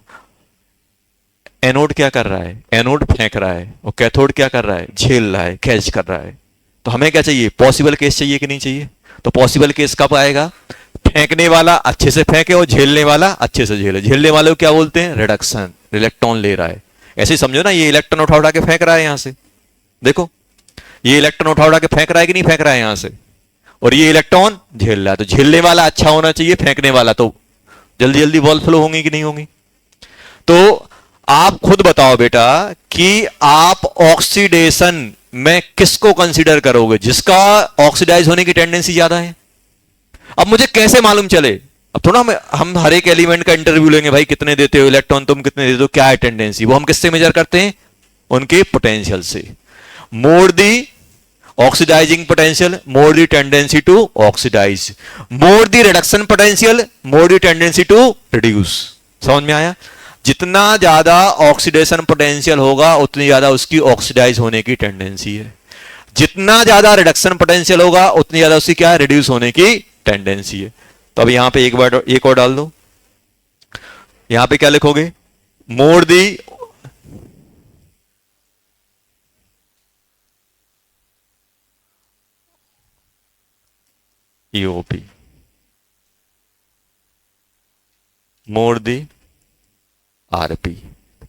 एनोड क्या कर रहा है, एनोड फेंक रहा है, और कैथोड क्या कर रहा है, झेल रहा है, कैच कर रहा है। तो हमें क्या चाहिए, पॉसिबल केस चाहिए कि नहीं चाहिए। तो पॉसिबल केस कब आएगा, फेंकने वाला अच्छे से फेंके और झेलने वाला अच्छे से झेले। झेलने वाले को क्या बोलते हैं, रिडक्शन, इलेक्ट्रॉन ले रहा है। ऐसे समझो ना, ये इलेक्ट्रॉन उठा उठा के फेंक रहा है यहां से, देखो ये इलेक्ट्रॉन उठा उठा के फेंक रहा है कि नहीं फेंक रहा है यहां से, और ये इलेक्ट्रॉन झेल रहा है। तो झेलने वाला अच्छा होना चाहिए, फेंकने वाला तो जल्दी जल्दी बॉल फ्लो होंगी कि नहीं होंगी। तो आप खुद बताओ बेटा कि आप ऑक्सीडेशन में किसको कंसीडर करोगे, जिसका ऑक्सीडाइज होने की टेंडेंसी ज्यादा है। अब मुझे कैसे मालूम चले, अब थोड़ा हम हर एक एलिमेंट का इंटरव्यू लेंगे, भाई कितने देते हो इलेक्ट्रॉन, तुम कितने देते हो, क्या है टेंडेंसी, वो हम किससे मेजर करते हैं, उनके पोटेंशियल से। More the oxidising potential more the tendency to oxidise, more the reduction potential more the tendency to reduce. समझ में आया। जितना ज्यादा ऑक्सीडेशन पोटेंशियल होगा उतनी ज्यादा उसकी ऑक्सीडाइज होने की टेंडेंसी है, जितना ज्यादा रिडक्शन पोटेंशियल होगा उतनी ज्यादा उसकी क्या है, रिड्यूस होने की टेंडेंसी है। तो अब यहां पे एक और डाल दो, यहां पे क्या लिखोगे, मोर दी ईओपी मोर दी आरपी।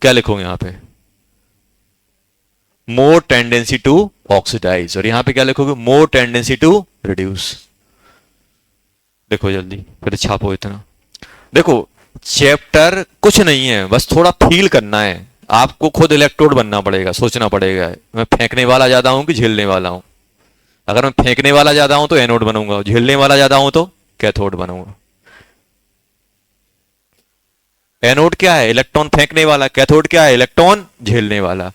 क्या लिखोगे यहां पे, मोर टेंडेंसी टू ऑक्सीडाइज, और यहां पे क्या लिखोगे, मोर टेंडेंसी टू रिड्यूस। देखो जल्दी, फिर छापो इतना। देखो चैप्टर कुछ नहीं है, बस थोड़ा फील करना है, आपको खुद इलेक्ट्रोड बनना पड़ेगा, सोचना पड़ेगा मैं फेंकने वाला ज्यादा हूं कि झेलने वाला हूं। अगर मैं फेंकने वाला ज्यादा हूं तो एनोड बनूंगा, झेलने वाला ज्यादा हूं तो कैथोड बनूंगा। एनोड क्या है, इलेक्ट्रॉन फेंकने वाला, कैथोड क्या है, इलेक्ट्रॉन झेलने वाला।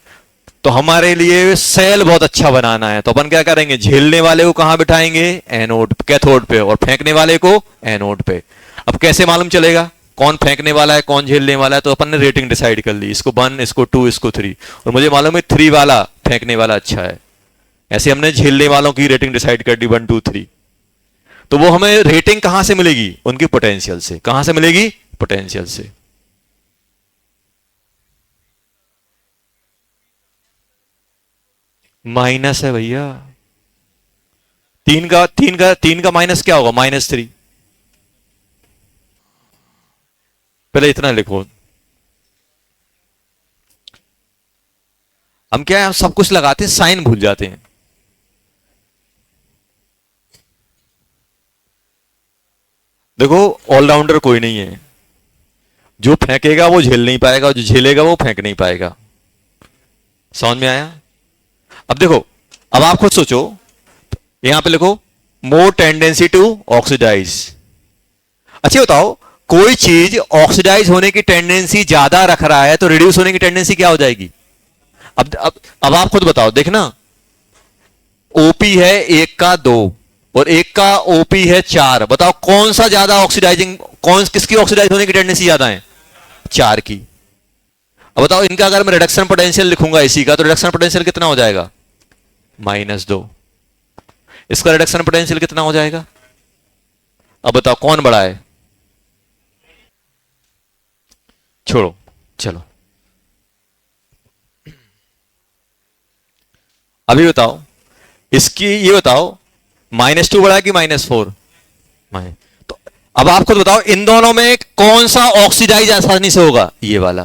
तो हमारे लिए सेल बहुत अच्छा बनाना है, तो अपन क्या करेंगे, झेलने वाले को कहां बिठाएंगे, एनोड कैथोड पे, और फेंकने वाले को एनोड पे। अब कैसे मालूम चलेगा कौन फेंकने वाला है कौन झेलने वाला है, तो अपन ने रेटिंग डिसाइड कर ली, इसको 1, इसको 2, इसको 3, और मुझे मालूम है 3 वाला फेंकने वाला अच्छा है। ऐसे हमने झेलने वालों की रेटिंग डिसाइड कर दी 1, 2, 3। तो वो हमें रेटिंग कहां से मिलेगी, उनकी पोटेंशियल से। कहां से मिलेगी, पोटेंशियल से। माइनस है भैया, 3 का माइनस क्या होगा, -3। पहले इतना लिखो, हम क्या है, हम सब कुछ लगाते हैं, साइन भूल जाते हैं। देखो ऑलराउंडर कोई नहीं है, जो फेंकेगा वो झेल नहीं पाएगा, जो झेलेगा वो फेंक नहीं पाएगा। समझ में आया। अब देखो, अब आप खुद सोचो, यहां पे लिखो मोर टेंडेंसी टू ऑक्सीडाइज। अच्छा बताओ, कोई चीज ऑक्सीडाइज होने की टेंडेंसी ज्यादा रख रहा है तो रिड्यूस होने की टेंडेंसी क्या हो जाएगी। अब आप खुद बताओ, देखना, ओपी है 1 का 2 और 1 का ओपी है 4, बताओ कौन सा ज्यादा ऑक्सीडाइजिंग, किसकी ऑक्सीडाइज होने की टेंडेंसी ज्यादा है, 4 की। अब बताओ इनका अगर मैं रिडक्शन पोटेंशियल लिखूंगा इसी का, तो रिडक्शन पोटेंशियल कितना हो जाएगा, -2। इसका रिडक्शन पोटेंशियल कितना हो जाएगा। अब बताओ कौन बड़ा है, छोड़ो, चलो अभी बताओ, इसकी ये बताओ, -2 बड़ा कि -4। तो अब आप खुद बताओ, इन दोनों में कौन सा ऑक्सीडाइज आसानी से होगा, ये वाला,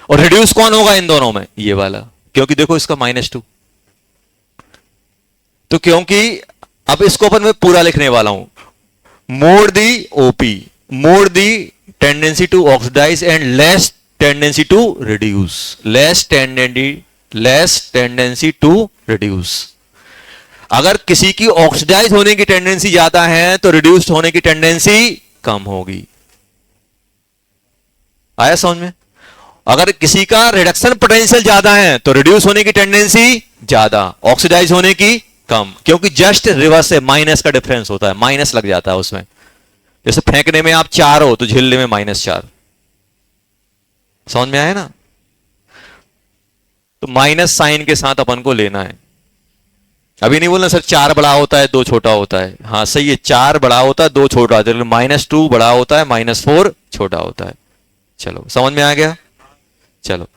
और रिड्यूस कौन होगा इन दोनों में, ये वाला। क्योंकि देखो इसका -2, तो क्योंकि अब इसको अपन मैं पूरा लिखने वाला हूं, more the OP, more the tendency to oxidise and less tendency to reduce, less tendency to reduce. अगर किसी की ऑक्सीडाइज होने की टेंडेंसी ज्यादा है तो रिड्यूस्ड होने की टेंडेंसी कम होगी। आया समझ में। अगर किसी का रिडक्शन पोटेंशियल ज्यादा है तो रिड्यूस होने की टेंडेंसी ज्यादा, ऑक्सीडाइज होने की कम, क्योंकि जस्ट रिवर्स है, माइनस का डिफरेंस होता है, माइनस लग जाता है उसमें। जैसे फेंकने में आप 4 हो तो झेलने में -4। समझ में आया ना। तो माइनस साइन के साथ अपन को लेना है। अभी नहीं बोलना सर 4 बड़ा होता है 2 छोटा होता है, हाँ सही है, 4 बड़ा होता है 2 छोटा होता है, -2 बड़ा होता है -4 छोटा होता है। चलो समझ में आ गया। चलो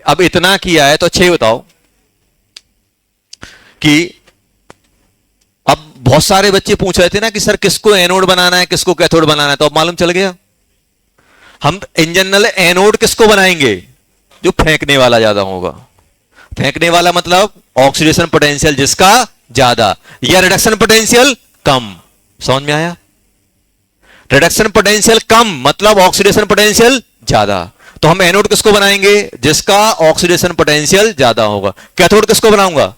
अब इतना किया है तो अच्छे ही बताओ कि अब बहुत सारे बच्चे पूछ रहे थे ना कि सर किसको एनोड बनाना है किसको कैथोड बनाना है, तो अब मालूम चल गया। हम इन जनरल एनोड किसको बनाएंगे, जो फेंकने वाला ज्यादा होगा। फेंकने वाला मतलब ऑक्सीडेशन पोटेंशियल जिसका ज्यादा, या रिडक्शन पोटेंशियल कम। समझ में आया। रिडक्शन पोटेंशियल कम मतलब ऑक्सीडेशन पोटेंशियल ज्यादा, तो हम एनोड किसको बनाएंगे, जिसका ऑक्सीडेशन पोटेंशियल ज्यादा होगा। कैथोड किसको बनाऊंगा,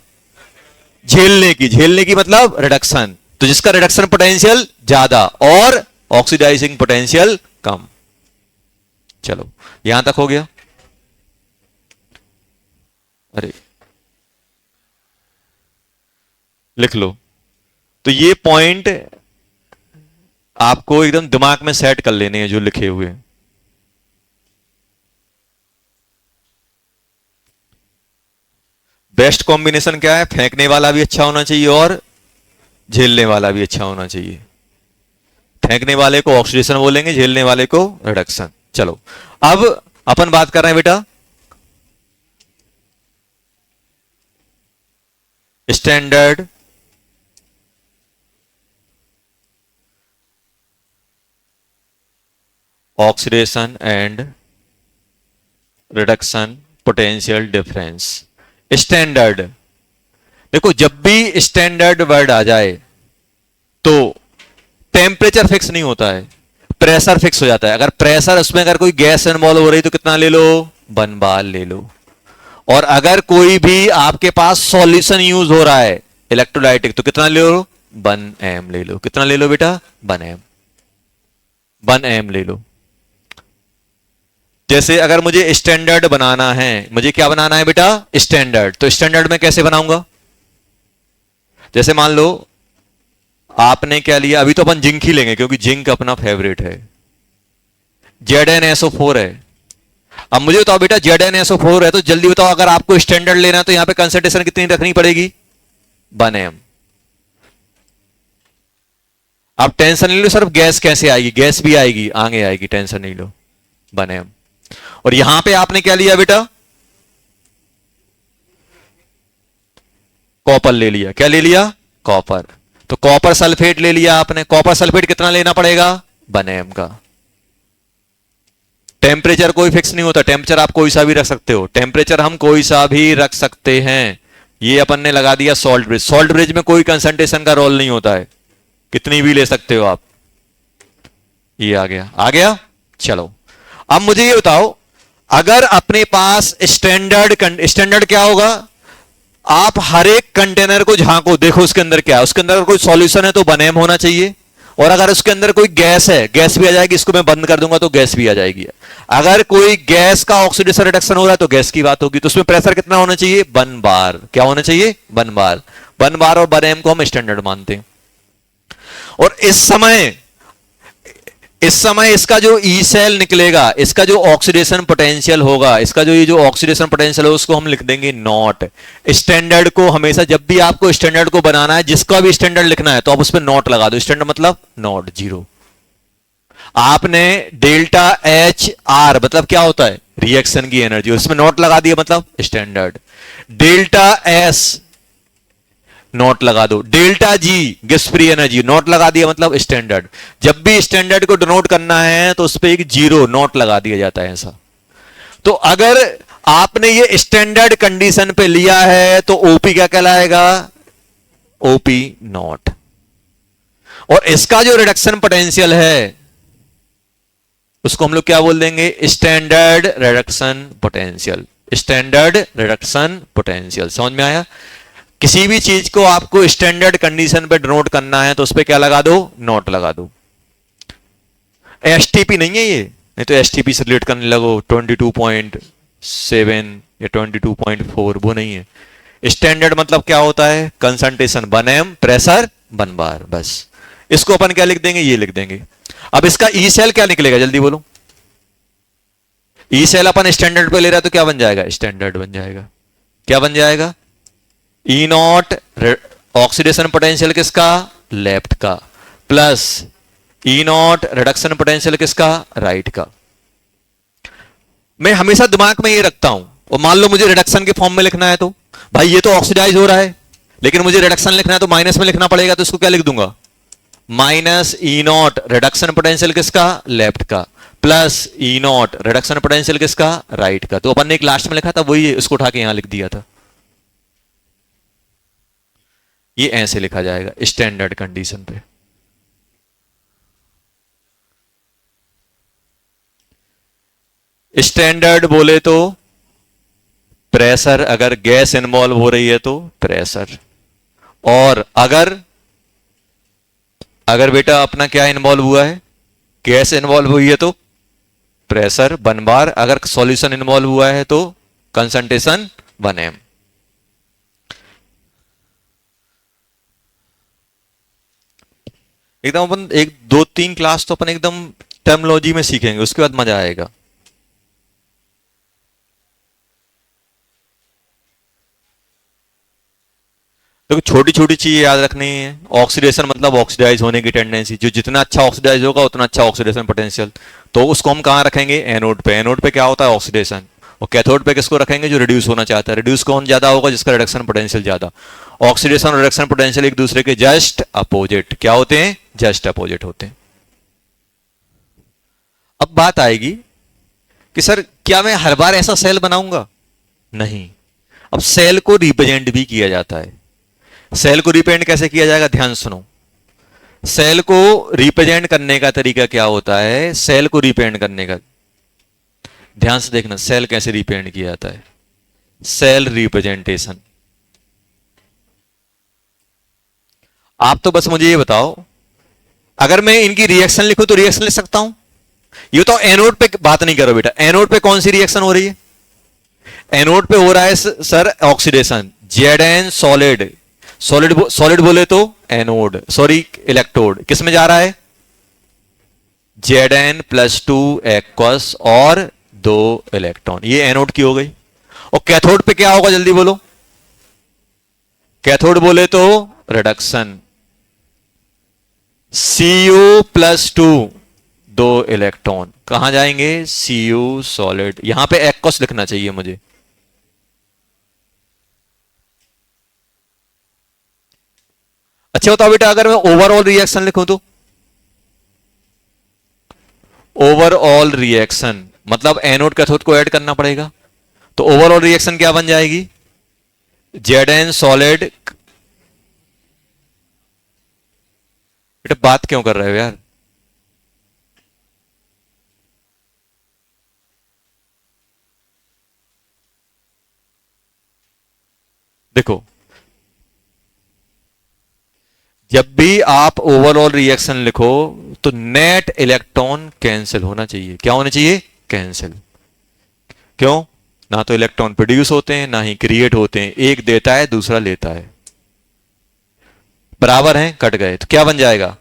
झेलने की मतलब रिडक्शन, तो जिसका रिडक्शन पोटेंशियल ज्यादा और ऑक्सीडाइजिंग पोटेंशियल कम। चलो यहां तक हो गया। अरे लिख लो। तो ये पॉइंट आपको एकदम दिमाग में सेट कर लेने हैं जो लिखे हुए हैं। बेस्ट कॉम्बिनेशन क्या है, फेंकने वाला भी अच्छा होना चाहिए और झेलने वाला भी अच्छा होना चाहिए। फेंकने वाले को ऑक्सीडेशन बोलेंगे, झेलने वाले को रिडक्शन। चलो अब अपन बात कर रहे हैं बेटा standard oxidation and reduction potential difference. Standard, देखो जब भी स्टैंडर्ड वर्ड आ जाए तो टेम्परेचर फिक्स नहीं होता है, प्रेशर फिक्स हो जाता है। अगर प्रेशर, उसमें अगर कोई गैस इन्वॉल्व हो रही तो कितना ले लो, 1 बार ले लो। और अगर कोई भी आपके पास सॉल्यूशन यूज हो रहा है इलेक्ट्रोलाइटिक तो कितना ले लो, 1 एम ले लो। कितना ले लो बेटा, 1 एम, 1 एम ले लो। जैसे अगर मुझे स्टैंडर्ड बनाना है, मुझे क्या बनाना है बेटा, स्टैंडर्ड, तो स्टैंडर्ड में कैसे बनाऊंगा? जैसे मान लो आपने क्या लिया, अभी तो अपन जिंक ही लेंगे क्योंकि जिंक अपना फेवरेट है, ZnSO4 है। अब मुझे बताओ बेटा ZnSO4 है तो जल्दी बताओ, अगर आपको स्टैंडर्ड लेना है तो यहां पे कंसंट्रेशन कितनी रखनी पड़ेगी, 1 एम। आप टेंशन नहीं लो, सिर्फ गैस कैसे आएगी, गैस भी आएगी, आगे आएगी, टेंशन नहीं लो, 1 एम। और यहां पे आपने क्या लिया बेटा, कॉपर ले लिया। क्या ले लिया, कॉपर। तो कॉपर सल्फेट ले लिया आपने। कॉपर सल्फेट कितना लेना पड़ेगा, 1 एम का। टेम्परेचर कोई फिक्स नहीं होता, टेम्परेचर आप कोई सा भी रख सकते हो, टेम्परेचर हम कोई सा भी रख सकते हैं। ये अपन ने लगा दिया सॉल्ट ब्रिज। सॉल्ट ब्रिज में कोई कंसंट्रेशन का रोल नहीं होता है, कितनी भी ले सकते हो आप। ये आ गया, आ गया। चलो अब मुझे ये बताओ, अगर अपने पास स्टैंडर्ड क्या होगा, आप हर एक कंटेनर को झांको, देखो उसके अंदर क्या है। उसके अंदर अगर कोई सॉल्यूशन है तो 1 एम होना चाहिए, और अगर उसके अंदर कोई गैस है, गैस भी आ जाएगी। इसको मैं बंद कर दूंगा तो गैस भी आ जाएगी। अगर कोई गैस का ऑक्सीडेशन रिडक्शन हो रहा है तो गैस की बात होगी, तो उसमें प्रेशर कितना होना चाहिए, 1 बार। क्या होना चाहिए, 1 बार। 1 बार और 1 एम को हम स्टैंडर्ड मानते हैं। और इस समय इसका जो ई सेल निकलेगा, इसका जो ऑक्सीडेशन पोटेंशियल होगा, इसका जो ये जो ऑक्सीडेशन पोटेंशियल है उसको हम लिख देंगे नॉट। स्टैंडर्ड को हमेशा, जब भी आपको स्टैंडर्ड को बनाना है, जिसका भी स्टैंडर्ड लिखना है तो आप उस पर नॉट लगा दो। स्टैंडर्ड मतलब नॉट, 0। आपने डेल्टा एच आर मतलब क्या होता है, रिएक्शन की एनर्जी, उसमें नॉट लगा दिया मतलब स्टैंडर्ड। डेल्टा एस नोट लगा दो। Delta G gas free energy, note लगा दिया मतलब स्टैंडर्ड। जब भी स्टैंडर्ड को डिनोट करना है तो उस पर एक 0 नोट लगा दिया जाता है ऐसा। तो अगर आपने ये स्टैंडर्ड कंडीशन पे लिया है तो ओपी क्या कहलाएगा, ओपी नॉट। और इसका जो रिडक्शन पोटेंशियल है उसको हम लोग क्या बोल देंगे, standard reduction potential. Standard reduction potential, समझ में आया? किसी भी चीज को आपको स्टैंडर्ड कंडीशन पे डिनोट करना है तो उस पर क्या लगा दो, नोट लगा दो। एसटीपी नहीं है ये, नहीं तो एसटीपी से रिलेट करने लगो 22.7 या 22.4, वो नहीं है। स्टैंडर्ड मतलब क्या होता है, कंसंट्रेशन 1 एम, प्रेशर 1 बार, बस। इसको अपन क्या लिख देंगे, ये लिख देंगे। अब इसका ई सेल क्या निकलेगा, जल्दी बोलो। ई सेल अपन स्टैंडर्ड पे ले रहा है तो क्या बन जाएगा, स्टैंडर्ड बन जाएगा। क्या बन जाएगा, ई नॉट ऑक्सीडेशन पोटेंशियल किसका, लेफ्ट का, plus E not reduction potential किसका, राइट का। मैं हमेशा दिमाग में ये रखता हूं। और मान लो मुझे रिडक्शन के फॉर्म में लिखना है तो भाई ये तो ऑक्सीडाइज हो रहा है, लेकिन मुझे रिडक्शन लिखना है तो माइनस में लिखना पड़ेगा। तो इसको क्या लिख दूंगा, minus E not reduction potential किसका, लेफ्ट का, plus E not reduction potential किसका, राइट का। तो अपन ने एक लास्ट में लिखा था वही, उसको उठा के यहां लिख दिया था। ये ऐसे लिखा जाएगा स्टैंडर्ड कंडीशन पे। स्टैंडर्ड बोले तो प्रेशर, अगर गैस इन्वॉल्व हो रही है तो प्रेशर, और अगर बेटा अपना क्या इन्वॉल्व हुआ है, गैस इन्वॉल्व हुई है तो प्रेशर 1 बार, अगर सॉल्यूशन इन्वॉल्व हुआ है तो कंसंट्रेशन 1 एम। एकदम अपन 1 2 3 क्लास तो अपन एकदम टर्मिनोलॉजी में सीखेंगे, उसके बाद मजा आएगा। देखो छोटी छोटी चीज याद रखनी है। ऑक्सीडेशन मतलब ऑक्सीडाइज होने की टेंडेंसी, जो जितना अच्छा ऑक्सीडाइज होगा उतना अच्छा ऑक्सीडेशन पोटेंशियल। तो उसको हम कहां रखेंगे, एनोड पे। एनोड पे क्या होता है, ऑक्सीडेशन। और कैथोड पे किसको रखेंगे, जो रिड्यूस होना चाहता है। रिड्यूस कौन ज्यादा होगा, जिसका रिडक्शन पोटेंशियल ज्यादा। ऑक्सीडेशन और रिडक्शन पोटेंशियल एक दूसरे के जस्ट अपोजिट क्या होते हैं, जस्ट अपोजिट होते हैं। अब बात आएगी कि सर क्या मैं हर बार ऐसा सेल बनाऊंगा, नहीं। अब सेल को रिप्रेजेंट भी किया जाता है। सेल को रिप्रेजेंट कैसे किया जाएगा, ध्यान सुनो। सेल को रिप्रेजेंट करने का तरीका क्या होता है, सेल को रिप्रेजेंट करने का, ध्यान से देखना, सेल कैसे रिप्रेजेंट किया जाता है। Cell representation. आप तो बस मुझे ये बताओ, अगर मैं इनकी रिएक्शन लिखूं तो रिएक्शन लिख सकता हूं? ये तो एनोड पे बात नहीं करो बेटा, एनोड पे कौन सी रिएक्शन हो रही है? एनोड पे हो रहा है sir oxidation. Zn solid, solid बोले तो एनोड, सॉरी इलेक्ट्रोड, किस में जा रहा है? Zn+2 एक्वस और 2 इलेक्ट्रॉन, ये एनोड की हो गई। और कैथोड पे क्या होगा, जल्दी बोलो। कैथोड बोले तो रिडक्शन, Cu+2 2 इलेक्ट्रॉन, कहां जाएंगे? Cu सॉलिड, यहां पे एक्वस लिखना चाहिए मुझे। अच्छा बताओ बेटा, अगर मैं ओवरऑल रिएक्शन लिखूं तो? ओवरऑल रिएक्शन मतलब एनोड कैथोड को ऐड करना पड़ेगा, तो ओवरऑल रिएक्शन क्या बन जाएगी? Zn solid. बेटा बात क्यों कर रहे हो यार? देखो, जब भी आप ओवरऑल रिएक्शन लिखो तो नेट इलेक्ट्रॉन कैंसिल होना चाहिए। क्या होना चाहिए? कैंसिल। क्यों? ना तो इलेक्ट्रॉन प्रोड्यूस होते हैं, ना ही क्रिएट होते हैं, एक देता है दूसरा लेता है, बराबर हैं, कट गए, तो क्या बन जाएगा?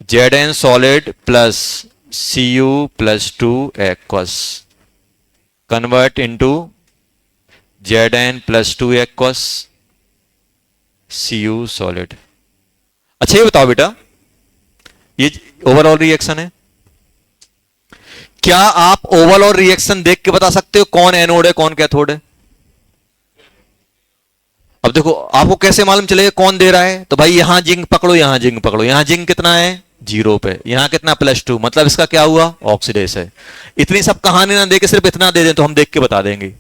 Zn solid plus Cu+2 aqueous convert into Zn+2 aqueous Cu solid. अच्छा ये बताओ बेटा, ये ओवरऑल रिएक्शन है, क्या आप ओवरऑल रिएक्शन देख के बता सकते हो कौन एनोड है कौन कैथोड है? अब देखो, आपको कैसे मालूम चलेगा कौन दे रहा है? तो भाई यहां जिंक पकड़ो, यहां जिंक पकड़ो, यहां जिंक कितना है? 0 पे, यहां कितना? +2, मतलब इसका क्या हुआ? ऑक्सीडेस है। इतनी सब कहानी ना देके सिर्फ इतना दे दें तो हम देख के बता देंगे।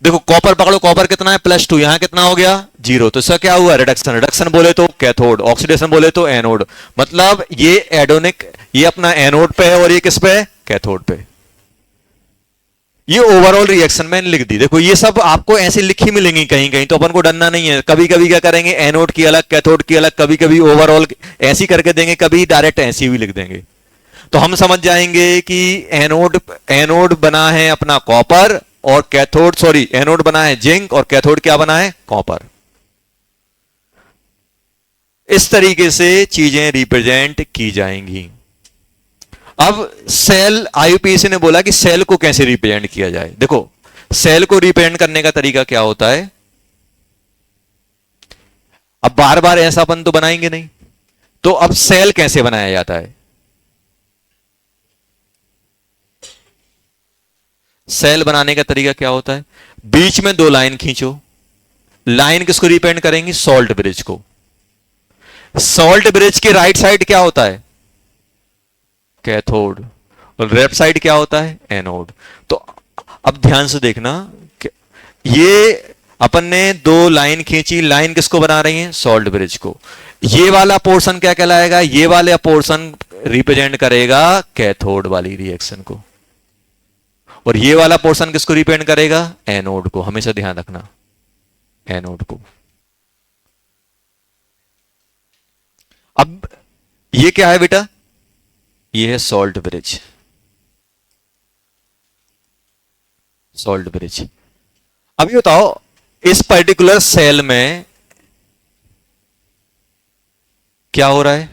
देखो कॉपर पकड़ो, कॉपर कितना है? +2, यहां कितना हो गया? 0, तो इसका क्या हुआ? रिडक्शन। रिडक्शन बोले तो कैथोड, ऑक्सीडेशन बोले तो एनोड, मतलब ये एडोनिक, ये अपना एनोड पे है और ये किस पे है? कैथोड पे। ये ओवरऑल रिएक्शन मैंने लिख दी। देखो ये सब आपको ऐसे लिखी मिलेंगी कहीं कहीं, तो अपन को डरना नहीं है। कभी कभी क्या करेंगे, एनोड की अलग कैथोड की अलग, कभी कभी ओवरऑल ऐसी करके देंगे, कभी डायरेक्ट ऐसी भी लिख देंगे, तो हम समझ जाएंगे कि एनोड बना है अपना कॉपर और कैथोड, सॉरी एनोड बना है जिंक और कैथोड क्या बना है? कॉपर। इस तरीके से चीजें रिप्रेजेंट की जाएंगी। अब सेल, आईयूपीएसी ने बोला कि सेल को कैसे रिप्रेजेंट किया जाए। देखो सेल को रिप्रेजेंट करने का तरीका क्या होता है। अब बार बार ऐसा अपन तो बनाएंगे नहीं, तो अब सेल कैसे बनाया जाता है? सेल बनाने का तरीका क्या होता है? बीच में 2 लाइन खींचो। लाइन किसको रिप्रेजेंट करेंगी? सॉल्ट ब्रिज को। सॉल्ट ब्रिज के राइट साइड क्या होता है? कैथोड, और लेफ्ट साइड क्या होता है? एनोड। तो अब ध्यान से देखना, ये अपन ने 2 लाइन खींची, लाइन किसको बना रही है? सॉल्ट ब्रिज को। ये वाला पोर्शन क्या कहलाएगा? ये वाला पोर्शन रिप्रेजेंट करेगा कैथोड वाली रिएक्शन को, और ये वाला पोर्शन किसको रिप्रेजेंट करेगा? एनोड को। हमेशा ध्यान रखना, एनोड को। अब ये क्या है बेटा? ये है सॉल्ट ब्रिज। Salt bridge. अब ये बताओ, इस पर्टिकुलर सेल में क्या हो रहा है?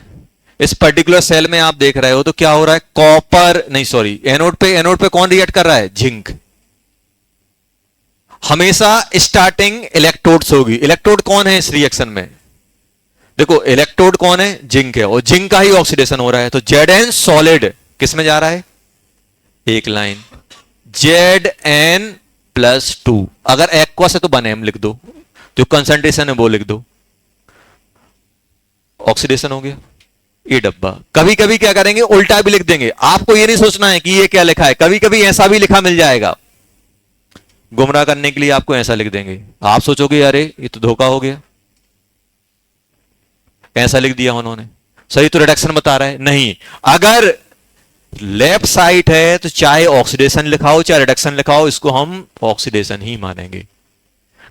इस पर्टिकुलर सेल में आप देख रहे हो तो क्या हो रहा है? कॉपर नहीं, सॉरी, एनोड पे कौन रिएक्ट कर रहा है? जिंक। हमेशा स्टार्टिंग इलेक्ट्रोड्स होगी। इलेक्ट्रोड कौन है इस रिएक्शन में? देखो इलेक्ट्रोड कौन है? जिंक है, और जिंक का ही ऑक्सीडेशन हो रहा है। तो Zn सॉलिड किस में जा रहा है? एक लाइन, Zn+2। अगर एक्वस है तो 1m लिख दो, जो कंसंट्रेशन है वो लिख दो, ऑक्सीडेशन हो गया। ये डब्बा। कभी कभी क्या करेंगे, उल्टा भी लिख देंगे। आपको ये नहीं सोचना है कि ये क्या लिखा है, कभी कभी ऐसा भी लिखा मिल जाएगा। गुमराह करने के लिए आपको ऐसा लिख देंगे, आप सोचोगे अरे ये तो धोखा हो गया, ऐसा लिख दिया उन्होंने, सही तो रिडक्शन बता रहा है। नहीं, अगर लेफ्ट साइड है तो चाहे ऑक्सीडेशन लिखाओ चाहे रिडक्शन लिखाओ, इसको हम ऑक्सीडेशन ही मानेंगे।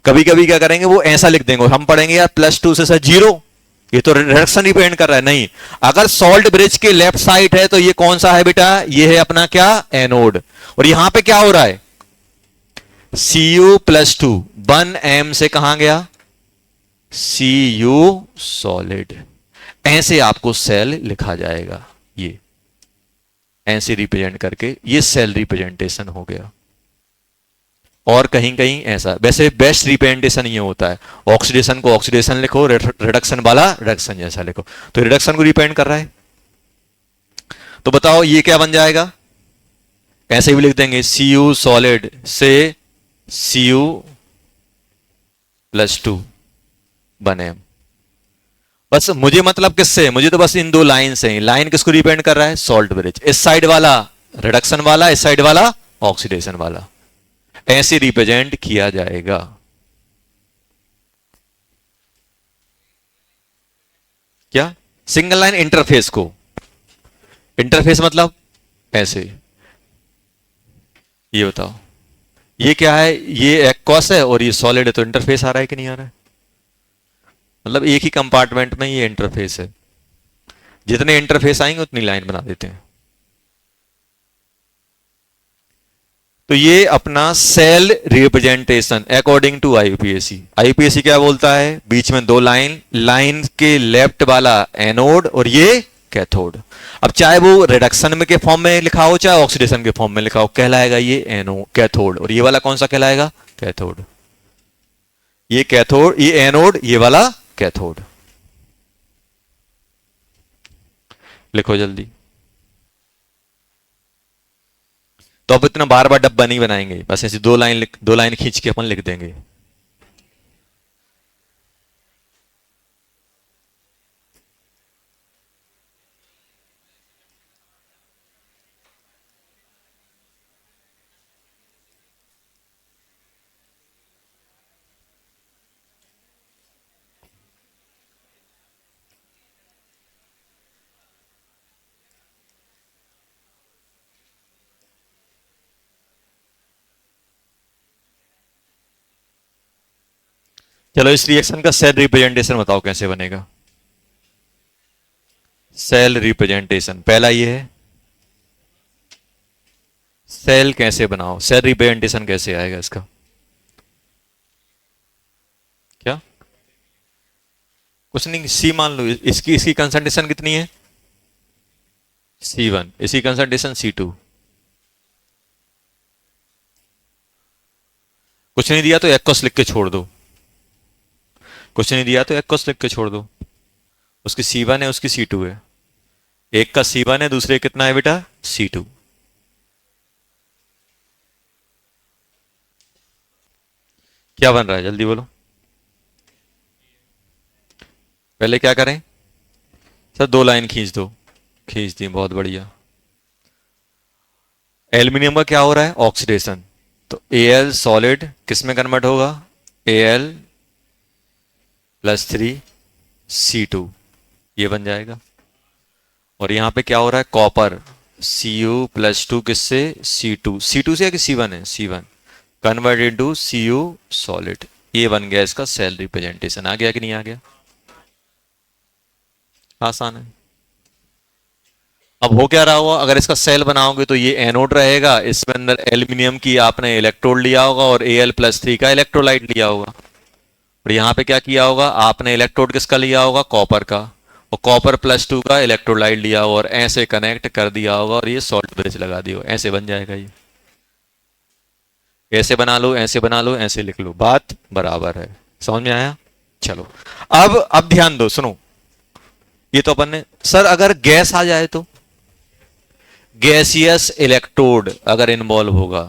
कभी कभी क्या करेंगे, वो ऐसा लिख देंगे, हम पढ़ेंगे यार +2 से सर 0, ये तो रिडक्शन रिप्रेजेंट कर रहा है। नहीं, अगर सॉल्ट ब्रिज के लेफ्ट साइड है तो ये कौन सा है बेटा, ये है अपना क्या, एनोड। और यहां पे क्या हो रहा है, Cu+2 1m से कहां गया, Cu सॉलिड। ऐसे आपको सेल लिखा जाएगा, ये ऐसे रिप्रेजेंट करके, ये सेल रिप्रेजेंटेशन हो गया। और कहीं कहीं ऐसा, वैसे बेस्ट रिप्रेजेंटेशन ये होता है, ऑक्सीडेशन को ऑक्सीडेशन लिखो, रिडक्शन वाला रिडक्शन जैसा लिखो, तो रिडक्शन को रिप्रेजेंट कर रहा है। तो बताओ ये क्या बन जाएगा, ऐसे भी लिख देंगे Cu सॉलिड से Cu+2 बने। बस मुझे मतलब किससे, मुझे तो बस इन दो लाइन से, लाइन किसको रिप्रेजेंट कर रहा है, सॉल्ट ब्रिज, इस साइड वाला रिडक्शन वाला, इस साइड वाला ऑक्सीडेशन वाला, ऐसे रिप्रेजेंट किया जाएगा। क्या, सिंगल लाइन इंटरफेस को, इंटरफेस मतलब ऐसे, ये बताओ ये क्या है, ये एक्वस है और ये सॉलिड है, तो इंटरफेस आ रहा है कि नहीं आ रहा है, मतलब एक ही कंपार्टमेंट में ये इंटरफेस है, जितने इंटरफेस आएंगे उतनी लाइन बना देते हैं। तो ये अपना cell representation according to IUPAC. IUPAC क्या बोलता है, बीच में दो लाइन, लाइन के लेफ्ट वाला एनोड और ये कैथोड। अब चाहे वो रिडक्शन में के फॉर्म में लिखा हो चाहे ऑक्सीडेशन के फॉर्म में लिखा हो, कहलाएगा ये एनो कैथोड, और ये वाला कौन सा कहलाएगा, कैथोड। ये कैथोड, ये एनोड, ये वाला कैथोड। लिखो जल्दी। तो अब इतना बार बार डब्बा नहीं बनाएंगे, बस ऐसी दो लाइन खींच के अपन लिख देंगे। चलो इस रिएक्शन का सेल रिप्रेजेंटेशन बताओ कैसे बनेगा। सेल रिप्रेजेंटेशन पहला ये है, सेल कैसे बनाओ, सेल रिप्रेजेंटेशन कैसे आएगा इसका, क्या, कुछ नहीं, सी मान लो, इसकी इसकी कंसंट्रेशन कितनी है, C1, इसकी कंसंट्रेशन C2। कुछ नहीं दिया तो एक्वस लिख के छोड़ दो, कुछ नहीं दिया तो एक्वस लिख के छोड़ दो, उसकी C1 है उसकी C2 है, एक का C1 है दूसरे कितना है बेटा, C2। क्या बन रहा है जल्दी बोलो, पहले क्या करें सर, दो लाइन खींच दो, खींच दी, बहुत बढ़िया। एल्यूमिनियम का क्या हो रहा है, ऑक्सीडेशन, तो Al सॉलिड किस में कन्वर्ट होगा, Al+3 C2, ये बन जाएगा। और यहां पे क्या हो रहा है, कॉपर Cu+2 किससे, C2, C2 से या कि C1 है, C1 convert into Cu solid, ये बन गया इसका सेल रिप्रेजेंटेशन। आ गया कि नहीं आ गया, आसान है। अब हो क्या रहा होगा, अगर इसका सेल बनाओगे तो ये एनोड रहेगा, इसमें अंदर एल्यूमिनियम की आपने इलेक्ट्रोड लिया होगा और Al+3 का इलेक्ट्रोलाइट लिया होगा, और यहां पे क्या किया होगा आपने, इलेक्ट्रोड किसका लिया होगा, कॉपर का, और कॉपर+2 का इलेक्ट्रोलाइट लिया होगा और ऐसे कनेक्ट कर दिया होगा और ये सॉल्ट ब्रिज लगा दिया, ऐसे बन जाएगा ये। ऐसे बना लो, ऐसे बना लो, ऐसे लिख लो, बात बराबर है, समझ में आया। चलो अब ध्यान दो, सुनो, ये तो अपन ने, सर अगर गैस आ जाए तो, गैसियस इलेक्ट्रोड अगर इन्वॉल्व होगा,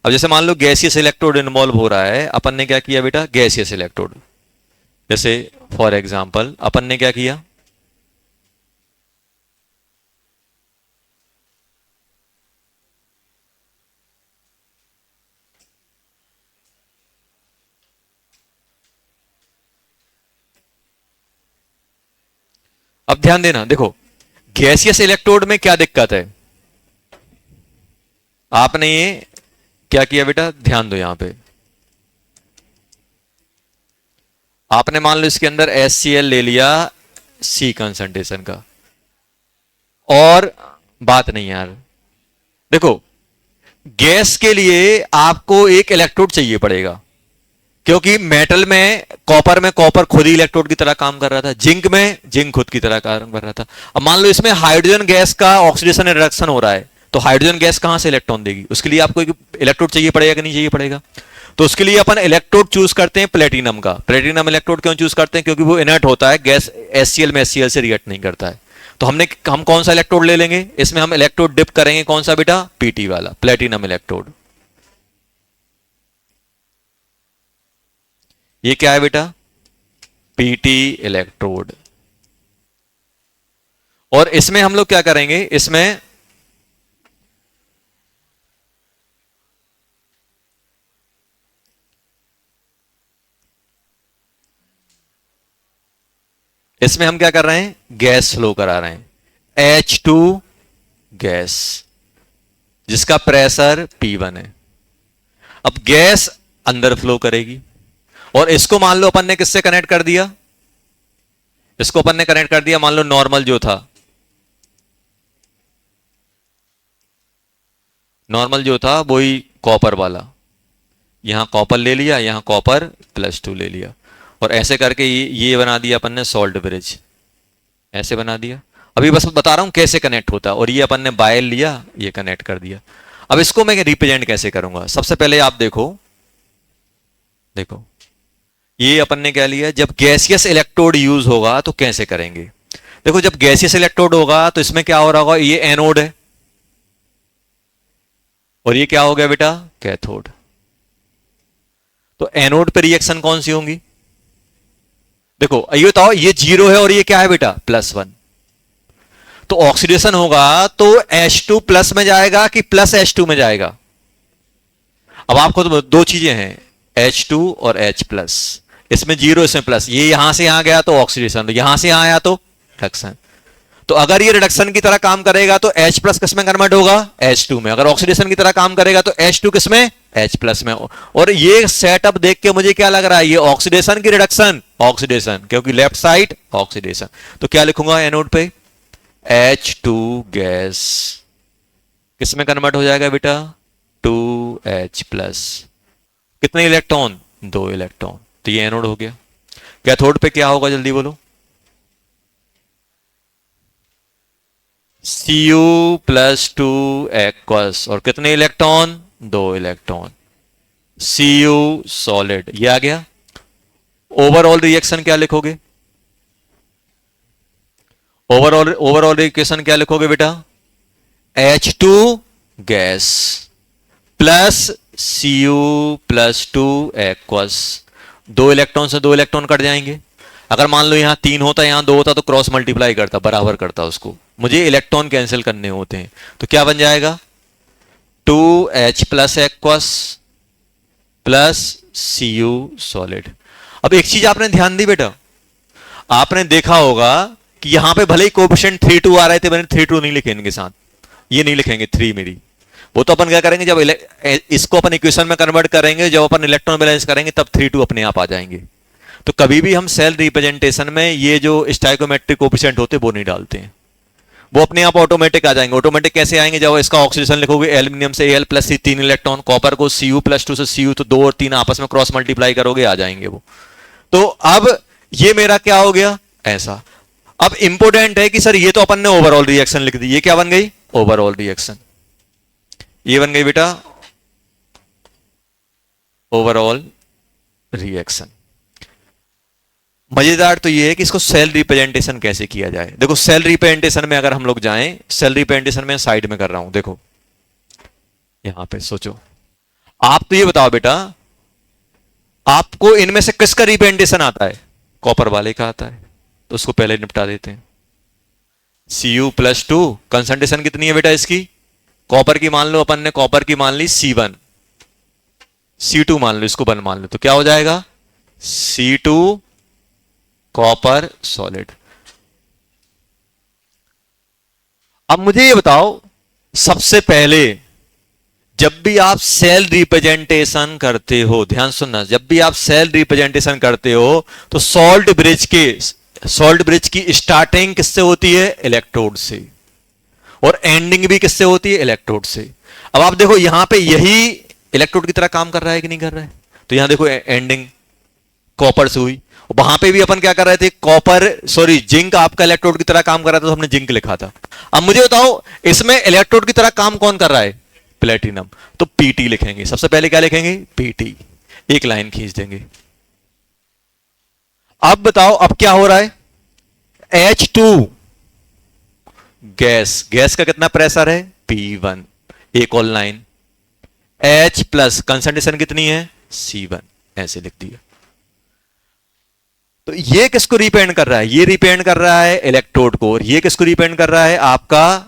अब जैसे मान लो गैसियस इलेक्ट्रोड इन्वॉल्व हो रहा है, अपन ने क्या किया बेटा, गैसियस इलेक्ट्रोड, जैसे फॉर एग्जांपल अपन ने क्या किया, अब ध्यान देना, देखो गैसियस इलेक्ट्रोड में क्या दिक्कत है, आपने ये क्या किया बेटा, ध्यान दो यहां पे, आपने मान लो इसके अंदर HCl ले लिया C कंसंट्रेशन का, और बात नहीं यार, देखो गैस के लिए आपको एक इलेक्ट्रोड चाहिए पड़ेगा, क्योंकि मेटल में कॉपर खुद ही इलेक्ट्रोड की तरह काम कर रहा था, जिंक में जिंक खुद की तरह काम कर रहा था। अब मान लो इसमें हाइड्रोजन गैस का ऑक्सीडेशन रिडक्शन हो रहा है, तो हाइड्रोजन गैस कहां से इलेक्ट्रॉन देगी, उसके लिए आपको एक इलेक्ट्रोड चाहिए पड़ेगा कि नहीं चाहिए पड़ेगा। तो उसके लिए अपन इलेक्ट्रोड चूज करते हैं प्लेटिनम का। प्लेटिनम इलेक्ट्रोड क्यों चूज करते हैं, क्योंकि वो इनर्ट होता है, गैस HCl में HCl से रिएक्ट नहीं करता है। तो हम कौन सा इलेक्ट्रोड ले लेंगे, इसमें हम इलेक्ट्रोड डिप करेंगे कौन सा बेटा, PT वाला, प्लेटिनम इलेक्ट्रोड। ये क्या है बेटा, PT इलेक्ट्रोड। और इसमें हम लोग क्या करेंगे, इसमें हम क्या कर रहे हैं, गैस फ्लो करा रहे हैं, H2 गैस जिसका प्रेशर P1 है। अब गैस अंदर फ्लो करेगी, और इसको मान लो अपन ने किससे कनेक्ट कर दिया, इसको अपन ने कनेक्ट कर दिया मान लो नॉर्मल जो था, नॉर्मल जो था वही कॉपर वाला, यहां कॉपर ले लिया, यहां कॉपर +2 ले लिया, और ऐसे करके ये बना दिया अपन ने सॉल्ट ब्रिज, ऐसे बना दिया। अभी बस बता रहा हूं कैसे कनेक्ट होता है, और ये अपन ने बायल लिया, ये कनेक्ट कर दिया। अब इसको मैं रिप्रेजेंट कैसे करूंगा, सबसे पहले आप देखो, देखो ये अपन ने क्या लिया, जब गैसियस इलेक्ट्रोड यूज होगा तो कैसे करेंगे। देखो जब गैसियस इलेक्ट्रोड होगा तो इसमें क्या हो रहा होगा, ये एनोड है, और ये क्या हो गया बेटा, कैथोड। तो एनोड पे रिएक्शन कौन सी होंगी, देखो ये बताओ, ये 0 है और ये क्या है बेटा, +1। तो ऑक्सीडेशन होगा तो H2 प्लस में जाएगा कि +H2 में जाएगा। अब आपको तो दो चीजें हैं, H2 और H+, इसमें 0 इसमें प्लस, ये यहां से यहां गया तो ऑक्सीडेशन, यहां से यहां आया तो रिडक्शन। तो अगर ये रिडक्शन की तरह काम करेगा तो H+ किस में कन्वर्ट होगा, H2 में। अगर ऑक्सीडेशन की तरह काम करेगा तो H2 किस में, H+ में। और ये सेटअप देख के मुझे क्या लग रहा है, ये ऑक्सीडेशन की रिडक्शन, ऑक्सीडेशन, क्योंकि लेफ्ट साइड ऑक्सीडेशन। तो क्या लिखूंगा एनोड पे, H2 गैस किस में कन्वर्ट हो जाएगा बेटा, 2H+। कितने इलेक्ट्रॉन, 2 इलेक्ट्रॉन। तो ये एनोड हो गया। कैथोड पे क्या होगा जल्दी बोलो, Cu+2 एक्वस, और कितने इलेक्ट्रॉन, 2 इलेक्ट्रॉन, Cu सॉलिड। ये आ गया। ओवरऑल रिएक्शन क्या लिखोगे, ओवरऑल रिएक्शन क्या लिखोगे बेटा, H2 gas plus Cu+2 aqueous. 2 electron से 2 इलेक्ट्रॉन कट जाएंगे। अगर मान लो यहां 3 होता, यहां 2 होता, तो क्रॉस मल्टीप्लाई करता, बराबर करता उसको। मुझे इलेक्ट्रॉन कैंसिल करने होते हैं, तो क्या बन जाएगा, 2H+ aqueous plus Cu solid. अब एक चीज आपने ध्यान दी बेटा, आपने देखा होगा कि यहां पे भले ही कोएफिशिएंट 3 2 आ रहे थे, मैंने 3 2 नहीं लिखे इनके साथ, ये नहीं लिखेंगे 3 मेरी। वो तो अपन क्या करेंगे, जब इसको अपन इक्वेशन में कन्वर्ट करेंगे, जब अपन इलेक्ट्रॉन बैलेंस करेंगे, तब 3 2 अपने आप आ जाएंगे। तो कभी भी हम सेल रिप्रेजेंटेशन में ये जो स्टाइकोमेट्रिक कोएफिशिएंट होते हैं वो नहीं डालते हैं, वो अपने आप ऑटोमेटिक आ जाएंगे। ऑटोमेटिक कैसे आएंगे, जब इसका ऑक्सीडेशन लिखोगे, एल्यूमिनियम से Al+C 3 इलेक्ट्रॉन, कॉपर को Cu+2 से Cu, तो 2 और 3 आपस में क्रॉस मल्टीप्लाई करोगे, आ जाएंगे वो। तो अब ये मेरा क्या हो गया, ऐसा। अब इंपोर्टेंट है कि सर ये तो अपन ने ओवरऑल रिएक्शन लिख दी, ये क्या बन गई, ओवरऑल रिएक्शन। ये बन गई बेटा ओवरऑल रिएक्शन। मजेदार तो ये है कि इसको सेल रिप्रेजेंटेशन कैसे किया जाए। देखो सेल रिप्रेजेंटेशन में अगर हम लोग जाएं, सेल रिप्रेजेंटेशन में साइड में कर रहा हूं, देखो यहां पे सोचो। आप तो ये बताओ बेटा, आपको इनमें से किसका रिप्रेजेंटेशन आता है, कॉपर वाले का आता है, तो उसको पहले निपटा देते हैं। Cu+2 कंसंट्रेशन कितनी है बेटा इसकी, कॉपर की मान लो, अपन ने कॉपर की मान ली C1, C2 मान लो, इसको 1 मान लो, तो क्या हो जाएगा, C2 कॉपर सॉलिड। अब मुझे ये बताओ, सबसे पहले जब भी आप सेल रिप्रेजेंटेशन करते हो, ध्यान सुनना, जब भी आप सेल रिप्रेजेंटेशन करते हो तो सॉल्ट ब्रिज की स्टार्टिंग किससे होती है? इलेक्ट्रोड से, और एंडिंग भी किससे होती है? इलेक्ट्रोड से। अब आप देखो यहां पे यही इलेक्ट्रोड की तरह काम कर रहा है कि नहीं कर रहा है? तो यहां देखो एंडिंग कॉपर से हुई, वहां पे भी अपन क्या कर रहे थे? कॉपर, सॉरी जिंक आपका इलेक्ट्रोड की तरह काम कर रहा था तो हमने जिंक लिखा था। अब मुझे बताओ इसमें इलेक्ट्रोड की तरह काम कौन कर रहा है? प्लेटिनम। तो पीटी लिखेंगे, सबसे पहले क्या लिखेंगे? पीटी, एक लाइन खींच देंगे। अब बताओ अब क्या हो रहा है? H2 गैस, गैस का कितना प्रेशर है? P1, एक और लाइन। H प्लस कंसंट्रेशन कितनी है? C1, ऐसे लिख दिया। तो ये किसको रिपेंड कर रहा है? ये रिपेंड कर रहा है इलेक्ट्रोड को, और ये किसको रिपेंड कर रहा है? आपका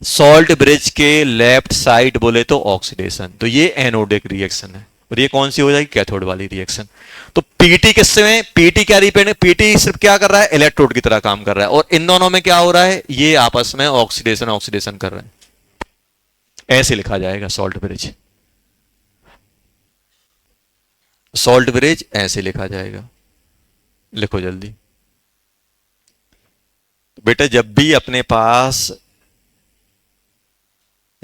सॉल्ट ब्रिज के लेफ्ट साइड बोले तो ऑक्सीडेशन। तो ये एनोडिक रिएक्शन है, और ये कौन सी हो जाएगी? कैथोड वाली रिएक्शन। तो पीटी किससे में? पीटी क्या रिपेंड? पीटी सिर्फ क्या कर रहा है? इलेक्ट्रोड की तरह काम कर रहा है, और इन दोनों में क्या हो रहा है? ये आपस में ऑक्सीडेशन ऑक्सीडेशन कर रहे हैं। ऐसे लिखा जाएगा सॉल्ट ब्रिज। सॉल्ट ब्रिज ऐसे लिखा जाएगा, लिखो जल्दी। बेटा जब भी अपने पास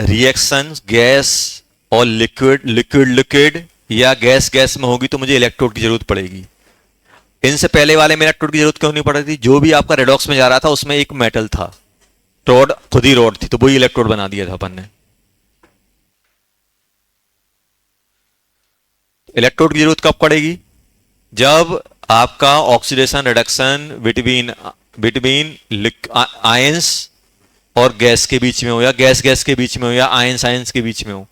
रिएक्शन गैस और लिक्विड लिक्विड लिक्विड या गैस गैस में होगी तो मुझे इलेक्ट्रोड की जरूरत पड़ेगी। इनसे पहले वाले में इलेक्ट्रोड की जरूरत क्यों नहीं पड़ रही थी? जो भी आपका रेडॉक्स में जा रहा था उसमें एक मेटल था, रॉड, खुद ही रॉड थी, तो वही इलेक्ट्रोड बना दिया था अपन ने। इलेक्ट्रोड की जरूरत कब पड़ेगी? जब आपका oxidation reduction between between ions और गैस के बीच में हो, या गैस गैस के बीच में हो, या आयंस आयंस के बीच में हो।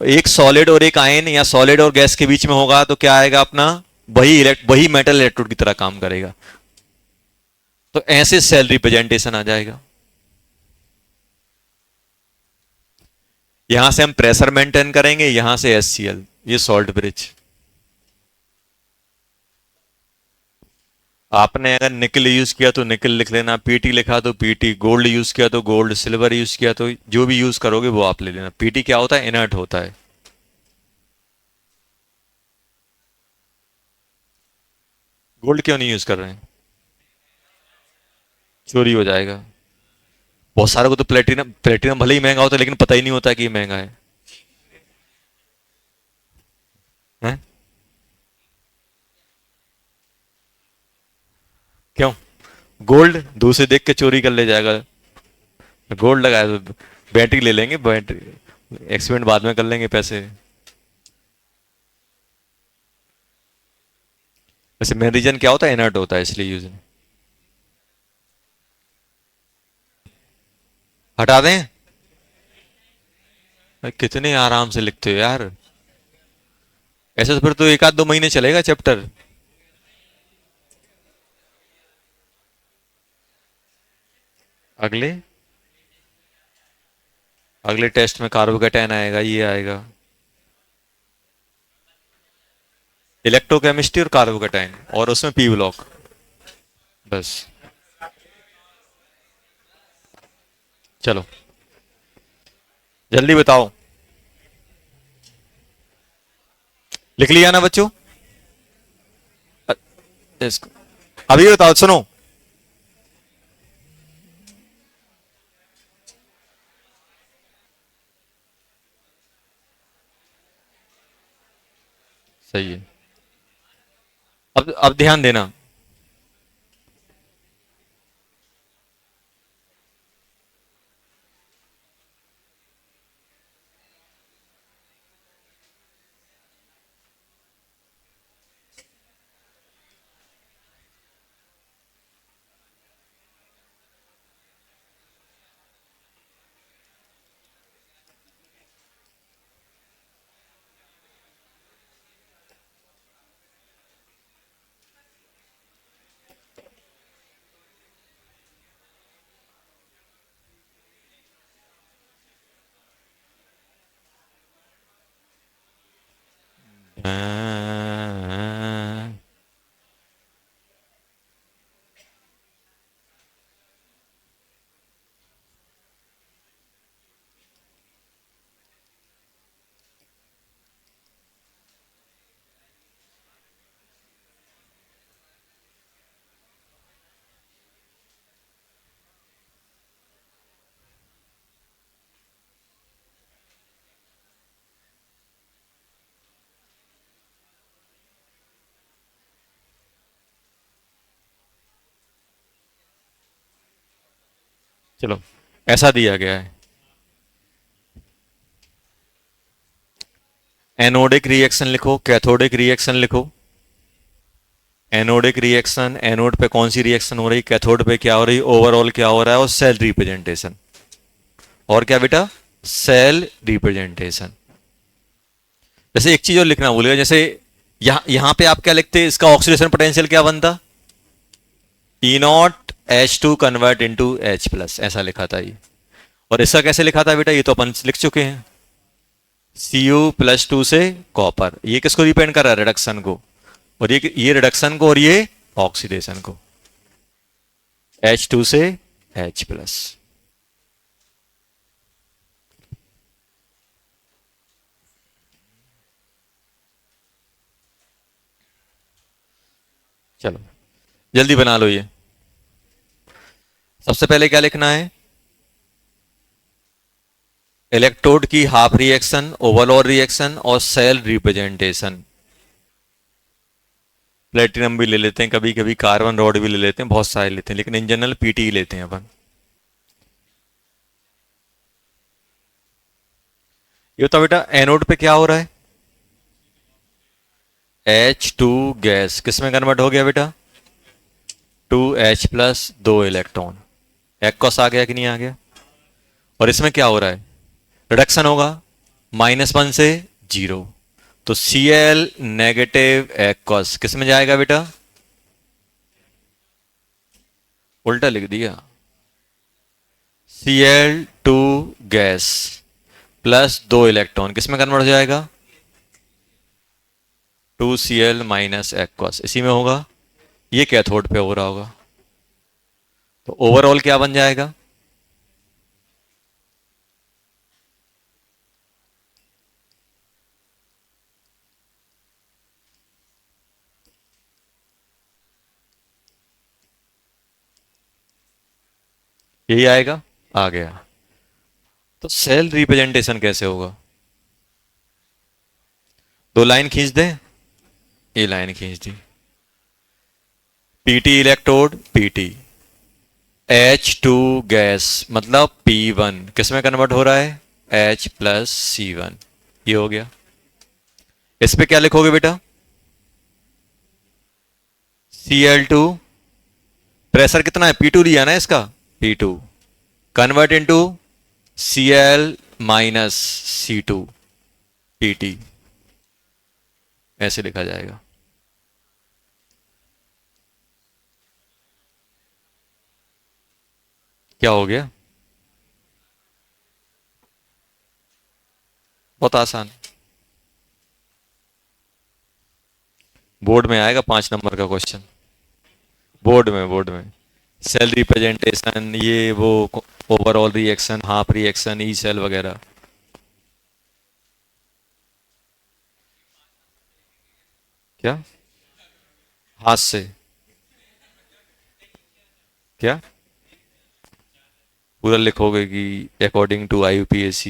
एक सॉलिड और एक आयन, या सॉलिड और गैस के बीच में होगा तो क्या आएगा अपना? वही मेटल इलेक्ट्रोड की तरह काम करेगा। तो ऐसे सेल रिप्रेजेंटेशन आ जाएगा। यहां से हम प्रेशर मेंटेन करेंगे, यहां से HCl, ये सॉल्ट ब्रिज। आपने अगर निकल यूज किया तो निकल लिख लेना, पीटी लिखा तो पीटी, गोल्ड यूज किया तो गोल्ड, सिल्वर यूज किया तो जो भी यूज करोगे वो आप ले लेना। पीटी क्या होता है? इनर्ट होता है। गोल्ड क्यों नहीं यूज कर रहे हैं? चोरी हो जाएगा। बहुत सारे को तो प्लेटिनम, प्लेटिनम भले ही महंगा होता है लेकिन पता ही नहीं होता कि ये महंगा है, हैं? क्यों? गोल्ड दूसरे देख के चोरी कर ले जाएगा। गोल्ड लगाया तो बैटरी ले लेंगे, बैटरी एक्सपेरिमेंट बाद में कर लेंगे पैसे। वैसे मेन रीजन क्या होता है? इनर्ट होता है, इसलिए यूज नहीं। हटा दें? भाई कितने आराम से लिखते हो यार। ऐसे तो फिर तो एक आध दो महीने चलेगा चैप्टर। अगले अगले टेस्ट में कार्बोकेटायन आएगा, ये आएगा इलेक्ट्रोकेमिस्ट्री और कार्बोकेटायन, और उसमें पी ब्लॉक, बस। चलो जल्दी बताओ। लिख लिया ना बच्चों? अ- इसको अभी बताओ, सुनो। सही है। अब ध्यान देना। चलो, ऐसा दिया गया है, एनोडिक रिएक्शन लिखो, कैथोडिक रिएक्शन लिखो। एनोडिक रिएक्शन, एनोड पे कौन सी रिएक्शन हो रही, कैथोड पे क्या हो रही, ओवरऑल क्या हो रहा है, और सेल रिप्रेजेंटेशन। और क्या बेटा, सेल रिप्रेजेंटेशन। जैसे एक चीज और लिखना भूलिएगा, जैसे यहां पे आप क्या लिखते, इसका ऑक्सीडेशन पोटेंशियल क्या बनता, E not H2 convert into H+, ऐसा लिखा था ये। और इसका कैसे लिखा था बेटा, ये तो अपन लिख चुके हैं, Cu+2 से कॉपर। ये किसको डिपेंड कर रहा है, रिडक्शन को, और ये रिडक्शन को, और ये ऑक्सीडेशन को, H2 से H+। चलो जल्दी बना लो ये। सबसे पहले क्या लिखना है, इलेक्ट्रोड की हाफ रिएक्शन, ओवरऑल रिएक्शन और सेल रिप्रेजेंटेशन। प्लेटिनम भी ले लेते हैं कभी कभी, कार्बन रॉड भी ले लेते हैं, बहुत सारे लेते हैं, लेकिन इन जनरल पीटी ही लेते हैं अपन। ये तो बेटा एनोड पे क्या हो रहा है, H2 गैस किस में कन्वर्ट हो गया बेटा, 2H+, 2 इलेक्ट्रॉन, एक्वस आ गया कि नहीं आ गया। और इसमें क्या हो रहा है, रिडक्शन होगा, -1 से 0, तो Cl नेगेटिव एक्वस किस में जाएगा बेटा, उल्टा लिख दिया, Cl2 गैस प्लस 2 इलेक्ट्रॉन किस में कन्वर्ट हो जाएगा, 2Cl माइनस एक्वस, इसी में होगा। ये कैथोड पे हो रहा होगा, तो ओवरऑल क्या बन जाएगा, यही आएगा, आ गया। तो सेल रिप्रेजेंटेशन कैसे होगा, दो लाइन खींच दे, ये लाइन खींच दी, PT electrode, PT, H2 gas मतलब P1 किस में कन्वर्ट हो रहा है, H+C1, ये हो गया। इस पे क्या लिखोगे बेटा, Cl2, प्रेशर कितना है, P2 लिया ना इसका, P2 convert into Cl minus C2 Pt, ऐसे लिखा जाएगा। क्या हो गया, बहुत आसान, बोर्ड में आएगा 5 नंबर का क्वेश्चन, बोर्ड में सेल रिप्रेजेंटेशन, ये वो overall reaction, half reaction, E cell वगैरह। क्या, हाथ से, क्या पूरा लिखोगे कि अकॉर्डिंग टू IUPAC,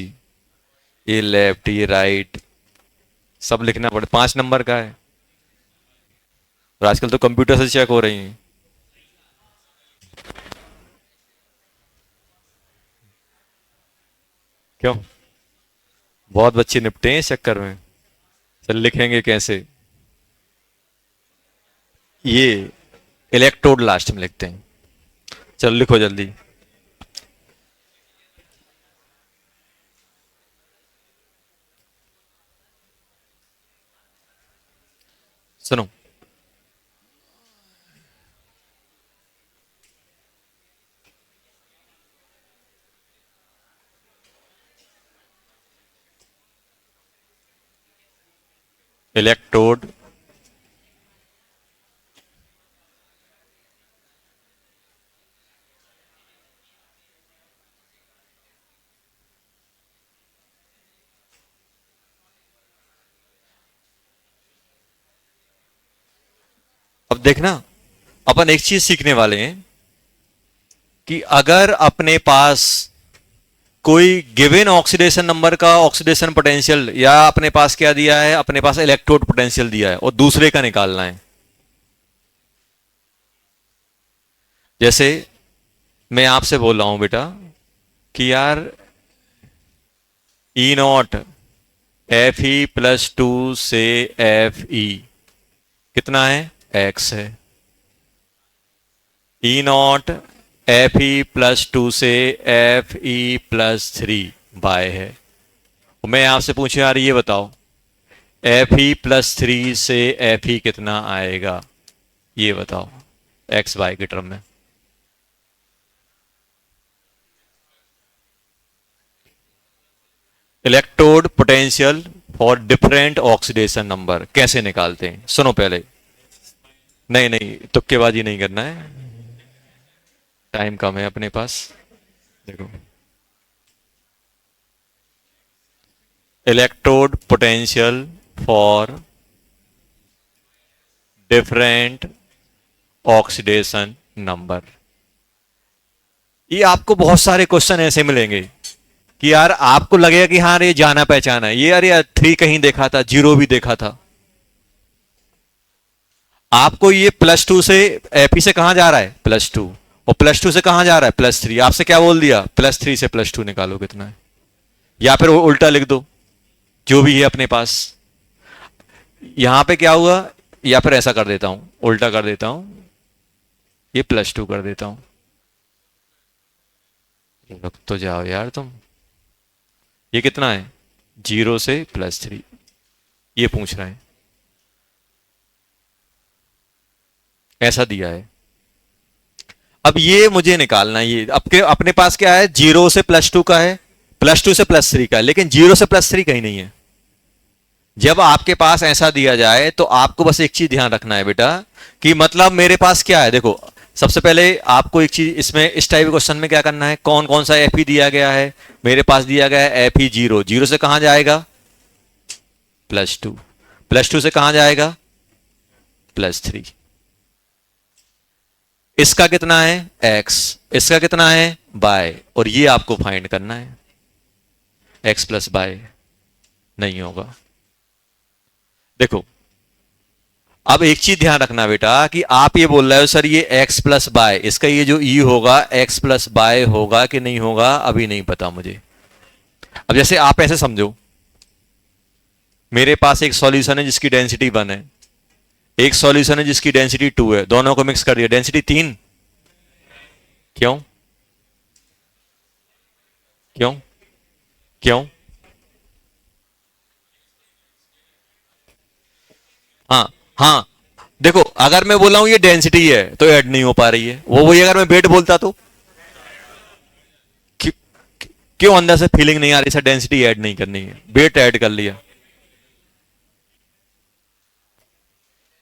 ये लेफ्ट ये राइट सब लिखना पड़े, 5 नंबर का है, और आजकल तो कंप्यूटर से चेक हो रही हैं। क्यों, बहुत बच्चे निपटे हैं इस चक्कर में, चल लिखेंगे कैसे, ये इलेक्ट्रोड लास्ट में लिखते हैं, चलो लिखो जल्दी। सुनो, इलेक्ट्रोड, अब देखना, अपन एक चीज सीखने वाले हैं कि अगर अपने पास कोई गिवन ऑक्सीडेशन नंबर का ऑक्सीडेशन पोटेंशियल, या अपने पास क्या दिया है, अपने पास इलेक्ट्रोड पोटेंशियल दिया है और दूसरे का निकालना है, जैसे मैं आपसे बोल रहा हूं बेटा कि यार E not F E plus two से एफ ई कितना है, एक्स है। E not F E plus two से F E plus three by है। मैं आपसे पूछूं यार ये बताओ, एफ ई प्लस थ्री से एफ ई कितना आएगा, ये बताओ एक्स वाई के टर्म में। Electrode potential for different oxidation number कैसे निकालते हैं, सुनो पहले। नहीं नहीं, तुक्केबाजी नहीं करना है, टाइम कम है अपने पास। देखो, electrode potential for different oxidation number. ये आपको बहुत सारे क्वेश्चन ऐसे मिलेंगे कि यार आपको लगेगा कि हाँ ये जाना पहचाना है, ये अरे 3 कहीं देखा था, 0 भी देखा था। आपको ये +2 से एफई से कहां जा रहा है, +2, और +2 से कहां जा रहा है, +3। आपसे क्या बोल दिया, +3 से +2 निकालो कितना है, या फिर उल्टा लिख दो जो भी है अपने पास। यहां पे क्या हुआ, या फिर ऐसा कर देता हूं, उल्टा कर देता हूं, ये +2 कर देता हूं। रुक तो जाओ यार तुम, ये कितना है, 0 से +3, ये पूछ रहे हैं, ऐसा दिया है। अब ये मुझे निकालना है, ये अपने पास क्या है, 0 से +2 का है, +2 से +3 का है, लेकिन 0 से +3 कहीं नहीं है। जब आपके पास ऐसा दिया जाए तो आपको बस एक चीज ध्यान रखना है बेटा, कि मतलब मेरे पास क्या है। देखो, सबसे पहले आपको एक चीज इसमें, इस टाइप के क्वेश्चन में क्या करना है, कौन कौन सा एफ दिया गया है। मेरे पास दिया गया है एफ 0, 0 से कहां जाएगा, +2, +2 से कहां जाएगा, +3। इसका कितना है, x, इसका कितना है, y, और ये आपको फाइंड करना है, x + y नहीं होगा। देखो, अब एक चीज ध्यान रखना बेटा, कि आप ये बोल रहे हो सर ये x + y, इसका ये जो e होगा x + y होगा कि नहीं होगा, अभी नहीं पता मुझे। अब जैसे आप ऐसे समझो, मेरे पास एक सॉल्यूशन है जिसकी डेंसिटी 1 है, एक सॉल्यूशन है जिसकी डेंसिटी 2 है, दोनों को मिक्स कर दिया, डेंसिटी 3। क्यों क्यों क्यों? हाँ हाँ, देखो अगर मैं बोला हूं ये डेंसिटी है तो ऐड नहीं हो पा रही है, वो वही अगर मैं वेट बोलता तो क्यों, क्यों अंदर से फीलिंग नहीं आ रही सर डेंसिटी ऐड नहीं करनी है, वेट ऐड कर लिया।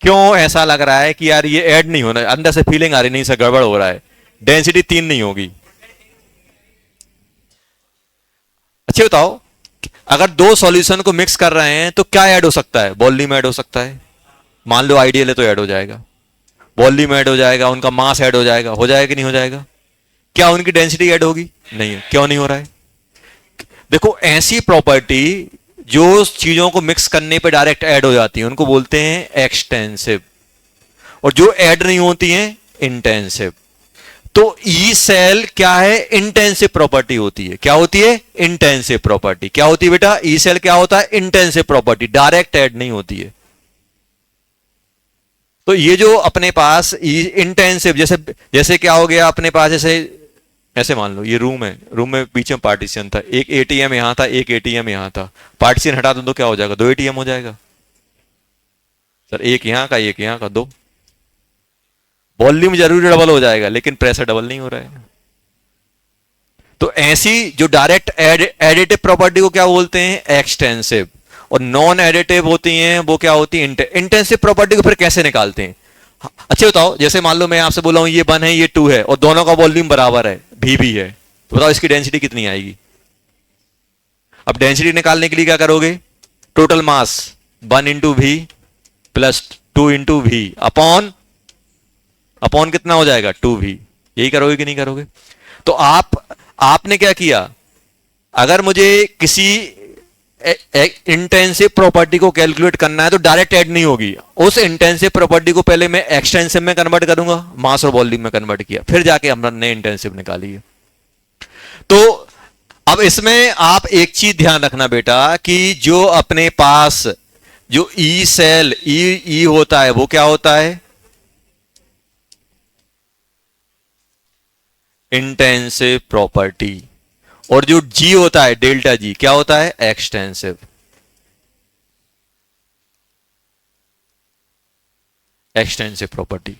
क्यों ऐसा लग रहा है कि यार ये ऐड नहीं होना, अंदर से फीलिंग आ रही नहीं सर गड़बड़ हो रहा है, डेंसिटी 3 नहीं होगी। अच्छा बताओ, अगर 2 सॉल्यूशन को मिक्स कर रहे हैं तो क्या ऐड हो सकता है, वॉल्यूम ऐड हो सकता है। मान लो आइडियल है तो ऐड हो जाएगा, वॉल्यूम ऐड हो जाएगा, उनका मास ऐड हो जाएगा कि नहीं हो जाएगा? क्या उनकी डेंसिटी ऐड होगी? नहीं है। क्यों नहीं हो रहा है? देखो, ऐसी प्रॉपर्टी जो चीजों को मिक्स करने पे डायरेक्ट ऐड हो जाती है उनको बोलते हैं एक्सटेंसिव, और जो ऐड नहीं होती हैं इंटेंसिव। तो ई सेल क्या है, इंटेंसिव प्रॉपर्टी होती है। क्या होती है? Intensive property. क्या होती है बेटा? ई सेल क्या होता है? इंटेंसिव प्रॉपर्टी, डायरेक्ट ऐड नहीं होती है। तो ये जो अपने पास इंटेंसिव, जैसे जैसे क्या हो गया अपने पास, जैसे ऐसे मान लो ये रूम है, रूम में बीच में पार्टीशन था, एक एटीएम यहां था, एक एटीएम यहां था, पार्टीशन हटा दो तो क्या हो जाएगा? 2 एटीएम हो जाएगा सर, एक यहां का एक यहां का, 2। वॉल्यूम जरूर डबल हो जाएगा लेकिन प्रेशर डबल नहीं हो रहा है। तो ऐसी जो डायरेक्ट एडिटिव प्रॉपर्टी को क्या बोलते हैं? एक्सटेंसिव। और नॉन एडिटिव होती हैं वो क्या होती है? इंटेंसिव प्रॉपर्टी को फिर कैसे निकालते हैं? अच्छा बताओ, जैसे मान लो मैं आपसे बोला हूं ये 1 है ये 2 है और दोनों का वॉल्यूम बराबर है, भी है, तो बताओ इसकी डेंसिटी कितनी आएगी? अब डेंसिटी निकालने के लिए क्या करोगे? Total mass 1 into V plus 2 into V upon कितना हो जाएगा? 2v। यही करोगे कि नहीं करोगे? तो आपने क्या किया, अगर मुझे किसी इंटेंसिव प्रॉपर्टी को कैलकुलेट करना है तो डायरेक्ट ऐड नहीं होगी, उस इंटेंसिव प्रॉपर्टी को पहले मैं एक्सटेंसिव में कन्वर्ट करूंगा, मास और वॉल्यूम में कन्वर्ट किया, फिर जाके हमने इंटेंसिव निकाली है। तो अब इसमें आप एक चीज ध्यान रखना बेटा कि जो अपने पास जो ई सेल ई होता है वो क्या होता है, इंटेंसिव प्रॉपर्टी, और जो जी होता है डेल्टा जी क्या होता है, एक्सटेंसिव। Extensive property.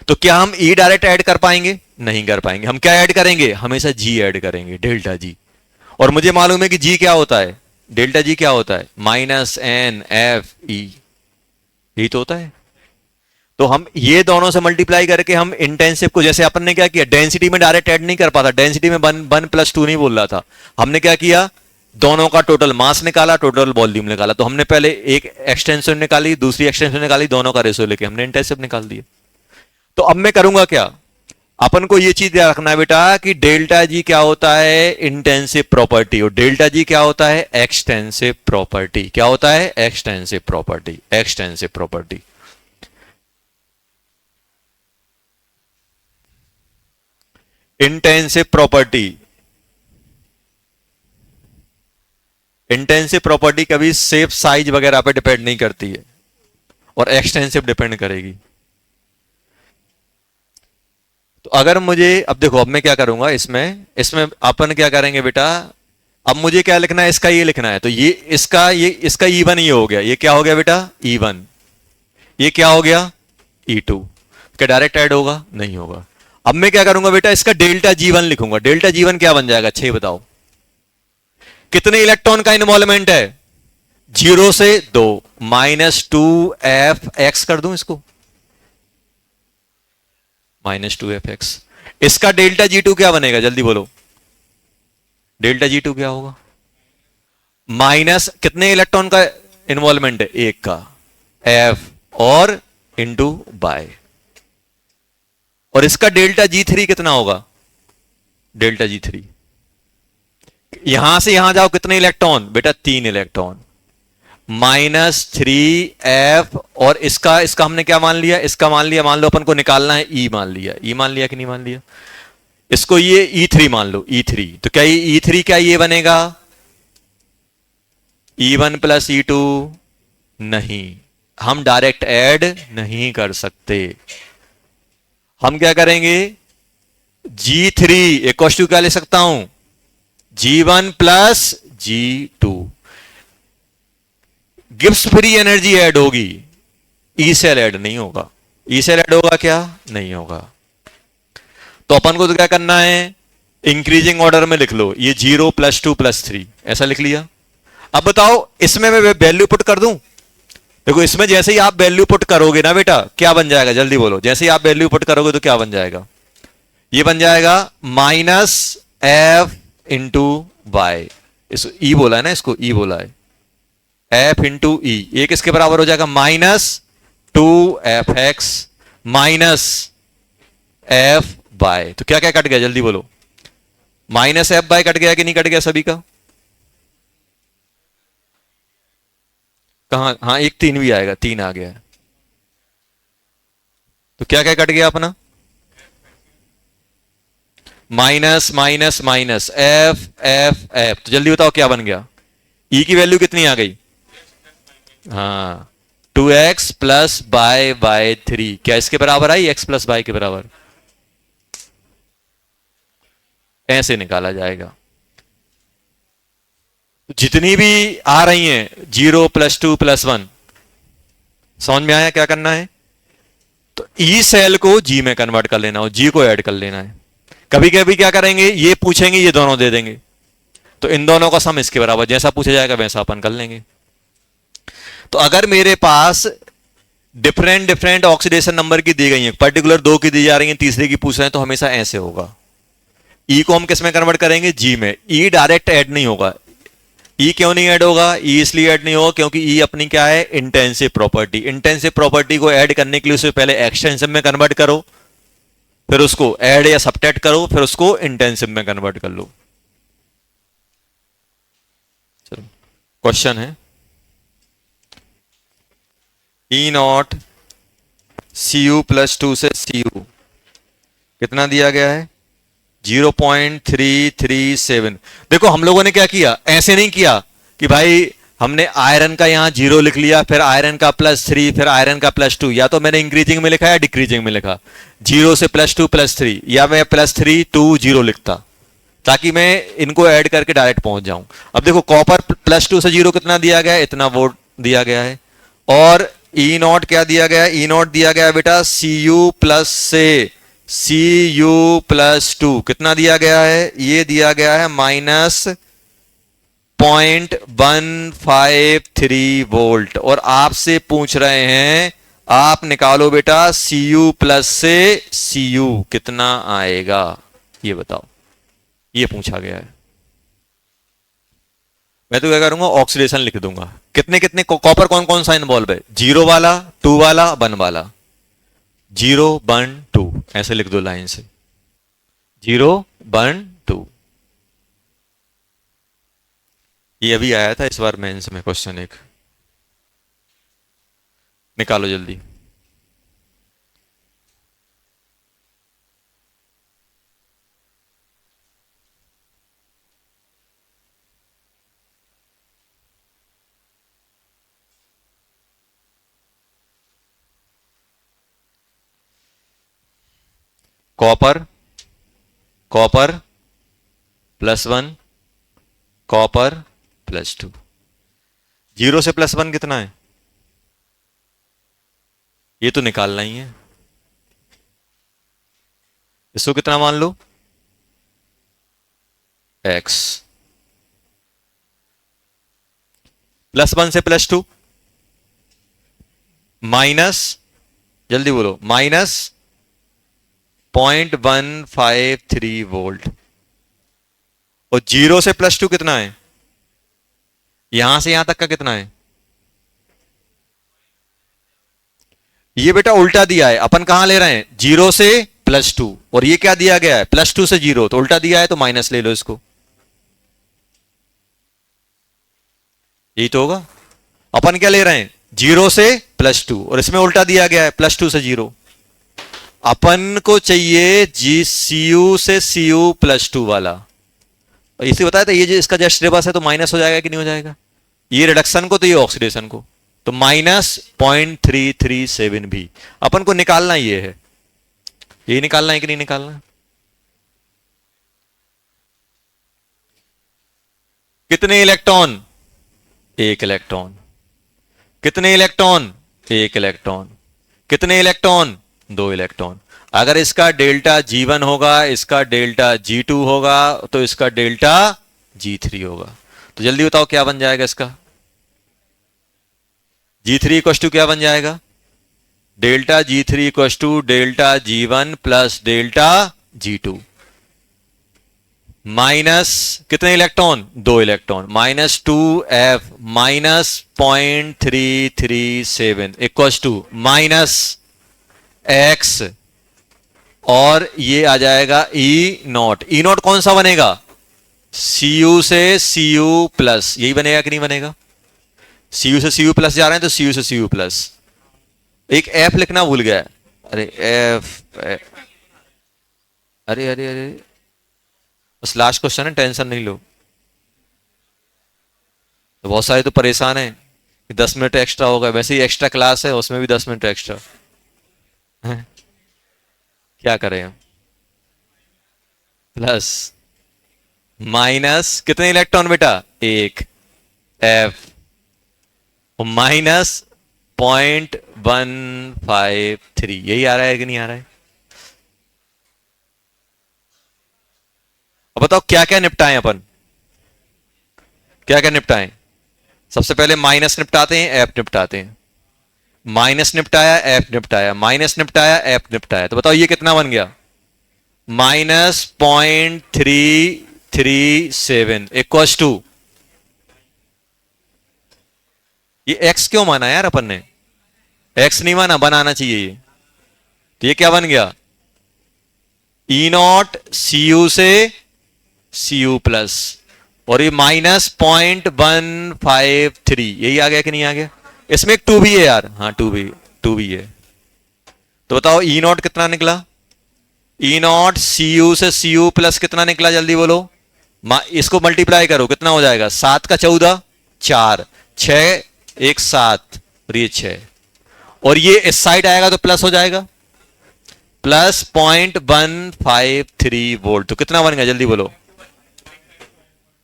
तो क्या हम ई डायरेक्ट ऐड कर पाएंगे, नहीं कर पाएंगे। हम क्या ऐड करेंगे, हमेशा जी ऐड करेंगे, डेल्टा जी। और मुझे मालूम है कि जी क्या होता है, डेल्टा जी क्या होता है, माइनस एन एफ ई, यही तो होता है। तो हम ये दोनों से मल्टीप्लाई करके हम इंटेंसिव को, जैसे अपन ने क्या किया, डेंसिटी में डायरेक्ट ऐड नहीं कर पाता, डेंसिटी में 1+2 नहीं बोल रहा था, हमने क्या किया, दोनों का टोटल मास निकाला, टोटल वॉल्यूम निकाला। तो हमने पहले एक एक्सटेंशन निकाली, दूसरी एक्सटेंशन निकाली, दोनों का रेशो लेके हमने इंटेंसिव निकाल दिया। तो अब मैं करूंगा क्या, अपन को ये चीज याद रखना है बेटा कि डेल्टा जी क्या होता है, इंटेंसिव प्रॉपर्टी, और डेल्टा जी क्या होता है, एक्सटेंसिव प्रॉपर्टी। क्या होता है, extensive property, extensive property. Intensive property, intensive property कभी शेप साइज वगैरह पे डिपेंड नहीं करती है, और एक्सटेंसिव डिपेंड करेगी। तो अगर मुझे, अब देखो, अब मैं क्या करूंगा इसमें, इसमें अपन क्या करेंगे बेटा, अब मुझे क्या लिखना है, इसका ये लिखना है। तो ये इसका E1 ये हो गया, ये क्या हो गया बेटा, E1, ये क्या हो गया, E2। क्या डायरेक्ट ऐड होगा, नहीं होगा। अब मैं क्या करूंगा बेटा, इसका डेल्टा G1 लिखूंगा। डेल्टा G1 क्या बन जाएगा, 6 बताओ, कितने इलेक्ट्रॉन का इन्वॉल्वमेंट है, 0 से 2, -2f(x) कर दूं इसको, -2f(x). इसका डेल्टा G2 क्या बनेगा, जल्दी बोलो, डेल्टा G2 क्या होगा, माइनस कितने इलेक्ट्रॉन का इन्वॉल्वमेंट है, 1 का, f और इंटू बाय। और इसका डेल्टा G3 कितना होगा, डेल्टा G3, यहां से यहां जाओ, कितने इलेक्ट्रॉन बेटा, 3 इलेक्ट्रॉन, -3f। और इसका इसका हमने क्या मान लिया, इसका मान लिया, मान लो अपन को निकालना है, ई मान लिया, ई मान लिया कि नहीं मान लिया, इसको ये E3 मान लो, E3। तो क्या ये E3 क्या ये बनेगा, E1 + E2, नहीं, हम डायरेक्ट ऐड नहीं कर सकते। हम क्या करेंगे, G3 इक्वल टू क्या ले सकता हूं, G1 + G2। Gibbs free energy add होगी, ई सेल ऐड नहीं होगा। ई सेल ऐड होगा क्या, नहीं होगा। तो अपन को तो क्या करना है, इंक्रीजिंग ऑर्डर में लिख लो, ये 0 + 2 + 3 ऐसा लिख लिया। अब बताओ इसमें मैं वैल्यू पुट कर दूं, देखो इसमें जैसे ही आप वैल्यू पुट करोगे ना बेटा, क्या बन जाएगा, जल्दी बोलो, जैसे ही आप वैल्यू पुट करोगे तो क्या बन जाएगा, ये बन जाएगा -f × y। इसको ई बोला है ना, इसको ई बोला है, f × e, ये किसके बराबर हो जाएगा, -2fx -f/। तो क्या क्या कट गया, जल्दी बोलो, -f/ कट गया कि नहीं कट गया सभी का, कहां, हाँ एक 3 भी आएगा, 3 आ गया। तो क्या क्या कट गया अपना, minus minus minus F F F. तो जल्दी बताओ क्या बन गया, ई की वैल्यू कितनी आ गई, हाँ 2x + y/3। क्या इसके बराबर आई, x + y के बराबर, ऐसे निकाला जाएगा। जितनी भी आ रही हैं 0 + 2 + 1, समझ में आया क्या करना है। तो ई सेल को जी में कन्वर्ट कर लेना, और जी को ऐड कर लेना है। कभी कभी क्या करेंगे, ये पूछेंगे ये दोनों दे देंगे, तो इन दोनों का सम इसके बराबर, जैसा पूछा जाएगा वैसा अपन कर लेंगे। तो अगर मेरे पास डिफरेंट डिफरेंट ऑक्सीडेशन नंबर की दी गई है, पर्टिकुलर 2 की दी जा रही है, तीसरे की पूछ रहे हैं, तो हमेशा ऐसे होगा। ई को हम किस में कन्वर्ट करेंगे, जी में। ई डायरेक्ट ऐड नहीं होगा। ई क्यों नहीं ऐड होगा, ई इसलिए ऐड नहीं होगा क्योंकि ई अपनी क्या है, इंटेंसिव प्रॉपर्टी। इंटेंसिव प्रॉपर्टी को ऐड करने के लिए उसे पहले एक्सटेंसिव में कन्वर्ट करो, फिर उसको ऐड या सब्ट्रैक्ट करो, फिर उसको इंटेंसिव में कन्वर्ट कर लो। चलो क्वेश्चन है, E0 Cu + 2 से Cu कितना दिया गया है, 0.337। देखो हम लोगों ने क्या किया, ऐसे नहीं किया कि भाई हमने आयरन का यहां 0 लिख लिया, फिर आयरन का +3, फिर आयरन का +2, या तो मैंने इंक्रीजिंग में लिखा या डिक्रीजिंग में लिखा, 0 से +2 +3, या मैं +3 2 0 लिखता, ताकि मैं इनको ऐड करके डायरेक्ट पहुंच जाऊं। अब देखो कॉपर +2 से 0 कितना दिया गया है, इतना वोल्ट दिया गया है। और ई नॉट क्या दिया गया है, ई नॉट दिया गया है बेटा Cu प्लस से Cu+2, कितना दिया गया है, ये दिया गया है -0.153 वोल्ट। और आपसे पूछ रहे हैं, आप निकालो बेटा Cu प्लस से Cu कितना आएगा, ये बताओ, ये पूछा गया है। मैं तो क्या करूंगा, ऑक्सीडेशन लिख दूंगा। कितने कितने कॉपर कौन कौन सा इन्वॉल्व है, 0 वाला, 2 वाला, 1 वाला, 0 1 2 ऐसे लिख दो लाइन से, 0 1 2। ये अभी आया था इस बार मेंस में क्वेश्चन एक, निकालो जल्दी। कॉपर, कॉपर +1, कॉपर +2, 0 से +1 कितना है, ये तो निकालना ही है। इसको कितना मान लो, x, +1 से +2 माइनस, जल्दी बोलो, -0.153 वोल्ट। और 0 से +2 कितना है, यहां से यहां तक का कितना है, ये बेटा उल्टा दिया है, अपन कहां ले रहे हैं, 0 से +2, और ये क्या दिया गया है, +2 से 0, तो उल्टा दिया है तो माइनस ले लो इसको, यही तो होगा। अपन क्या ले रहे हैं, 0 से +2, और इसमें उल्टा दिया गया है +2 से 0। अपन को चाहिए Cu से Cu+2 वाला, इसे बताया था, ये जो इसका जस्ट रिवर्स है तो माइनस हो जाएगा कि नहीं हो जाएगा, ये रिडक्शन को तो ये ऑक्सीडेशन को, तो -0.337 भी अपन को निकालना ये है, ये निकालना है कि नहीं निकालना। कितने इलेक्ट्रॉन, 1 इलेक्ट्रॉन, कितने इलेक्ट्रॉन, 1 इलेक्ट्रॉन, कितने इलेक्ट्रॉन, 2 इलेक्ट्रॉन। अगर इसका डेल्टा G1 होगा, इसका डेल्टा G2 होगा, तो इसका डेल्टा G3 होगा। तो जल्दी बताओ क्या बन जाएगा इसका, G3 इक्वल टू क्या बन जाएगा, delta G3 equal to delta G1 plus delta G2, minus कितने electron, 2 electron, -2f -0.337 equal to -x, और ये आ जाएगा ई नॉट। ई नॉट कौन सा बनेगा, Cu से Cu प्लस, यही बनेगा कि नहीं बनेगा, Cu से Cu प्लस जा रहे हैं तो Cu से Cu प्लस। एक F लिखना भूल गया, अरे F, अरे अरे अरे, बस लास्ट क्वेश्चन है, टेंशन नहीं लो। तो बहुत सारे तो परेशान हैं कि 10 मिनट एक्स्ट्रा होगा, वैसे ही एक्स्ट्रा क्लास है, उसमें भी 10 मिनट एक्स्ट्रा है। क्या करें हम, प्लस माइनस कितने इलेक्ट्रॉन बेटा, 1 F, -0.153, यही आ रहा है कि नहीं आ रहा है। अब बताओ क्या क्या निपटाएं अपन, क्या क्या निपटाएं। सबसे पहले माइनस निपटाते हैं, एफ निपटाते हैं, माइनस निपटाया, एफ निपटाया, माइनस निपटाया, एफ निपटाया, तो बताओ ये कितना बन गया, -0.337 इक्वल टू, ये x क्यों माना यार अपन ने, x नहीं माना, बनाना चाहिए ये, तो ये क्या बन गया, ई नॉट Cu से Cu प्लस, और ये -0.153, यही आ गया कि नहीं आ गया। इसमें एक 2 भी है यार, हाँ 2 भी है। तो बताओ ई नॉट कितना निकला, ई नॉट सी यू से सी यू प्लस कितना निकला, जल्दी बोलो। इसको मल्टीप्लाई करो, कितना हो जाएगा, 7 का 14 4, 6 1 7 और ये 6, और ये इस साइड आएगा तो प्लस हो जाएगा, प्लस 0.153 वोल्ट। तो कितना बन गया, जल्दी बोलो,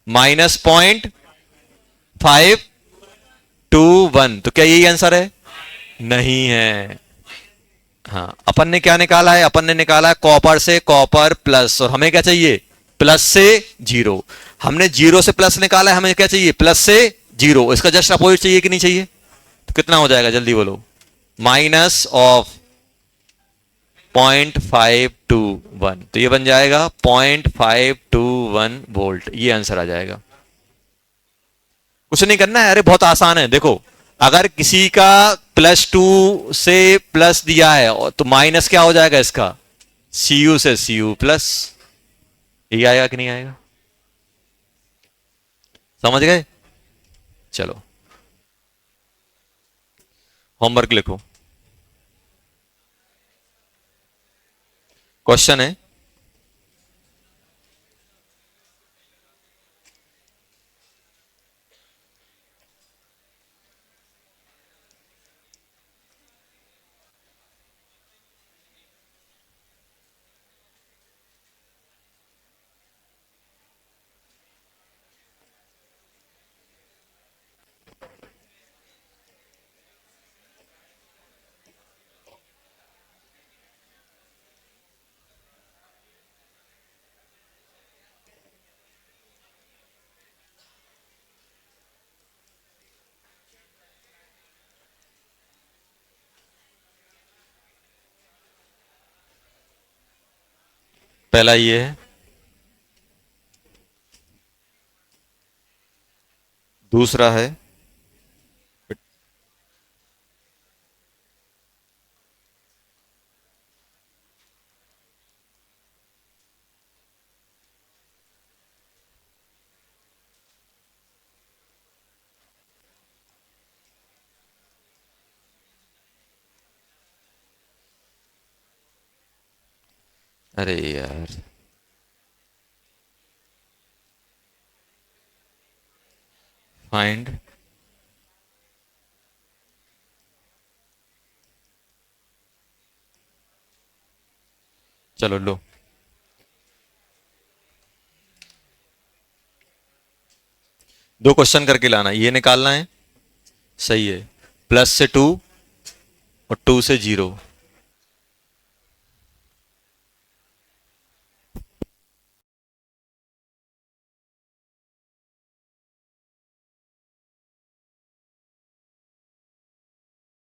माइनस 0.521। तो क्या यही आंसर है, नहीं है। हाँ, अपन ने क्या निकाला है, अपन ने निकाला है कॉपर से कॉपर प्लस, और हमें क्या चाहिए, प्लस से जीरो। हमने जीरो से प्लस निकाला है, हमें क्या चाहिए, प्लस से जीरो। इसका जस्ट अपोजिट चाहिए कि नहीं चाहिए, तो कितना हो जाएगा, जल्दी बोलो, माइनस ऑफ 0.521। तो ये बन जाएगा 0.521 वोल्ट, ये आंसर आ जाएगा। कुछ नहीं करना है, अरे बहुत आसान है। देखो, अगर किसी का +2 से प्लस दिया है तो माइनस क्या हो जाएगा इसका, Cu से Cu प्लस, ये आएगा कि नहीं आएगा, समझ गए। चलो होमवर्क लिखो। क्वेश्चन है, पहला ये है, दूसरा है अरे यार, फाइंड चलो लो, दो क्वेश्चन करके लाना, ये निकालना है, सही है, +2 और 2 से 0।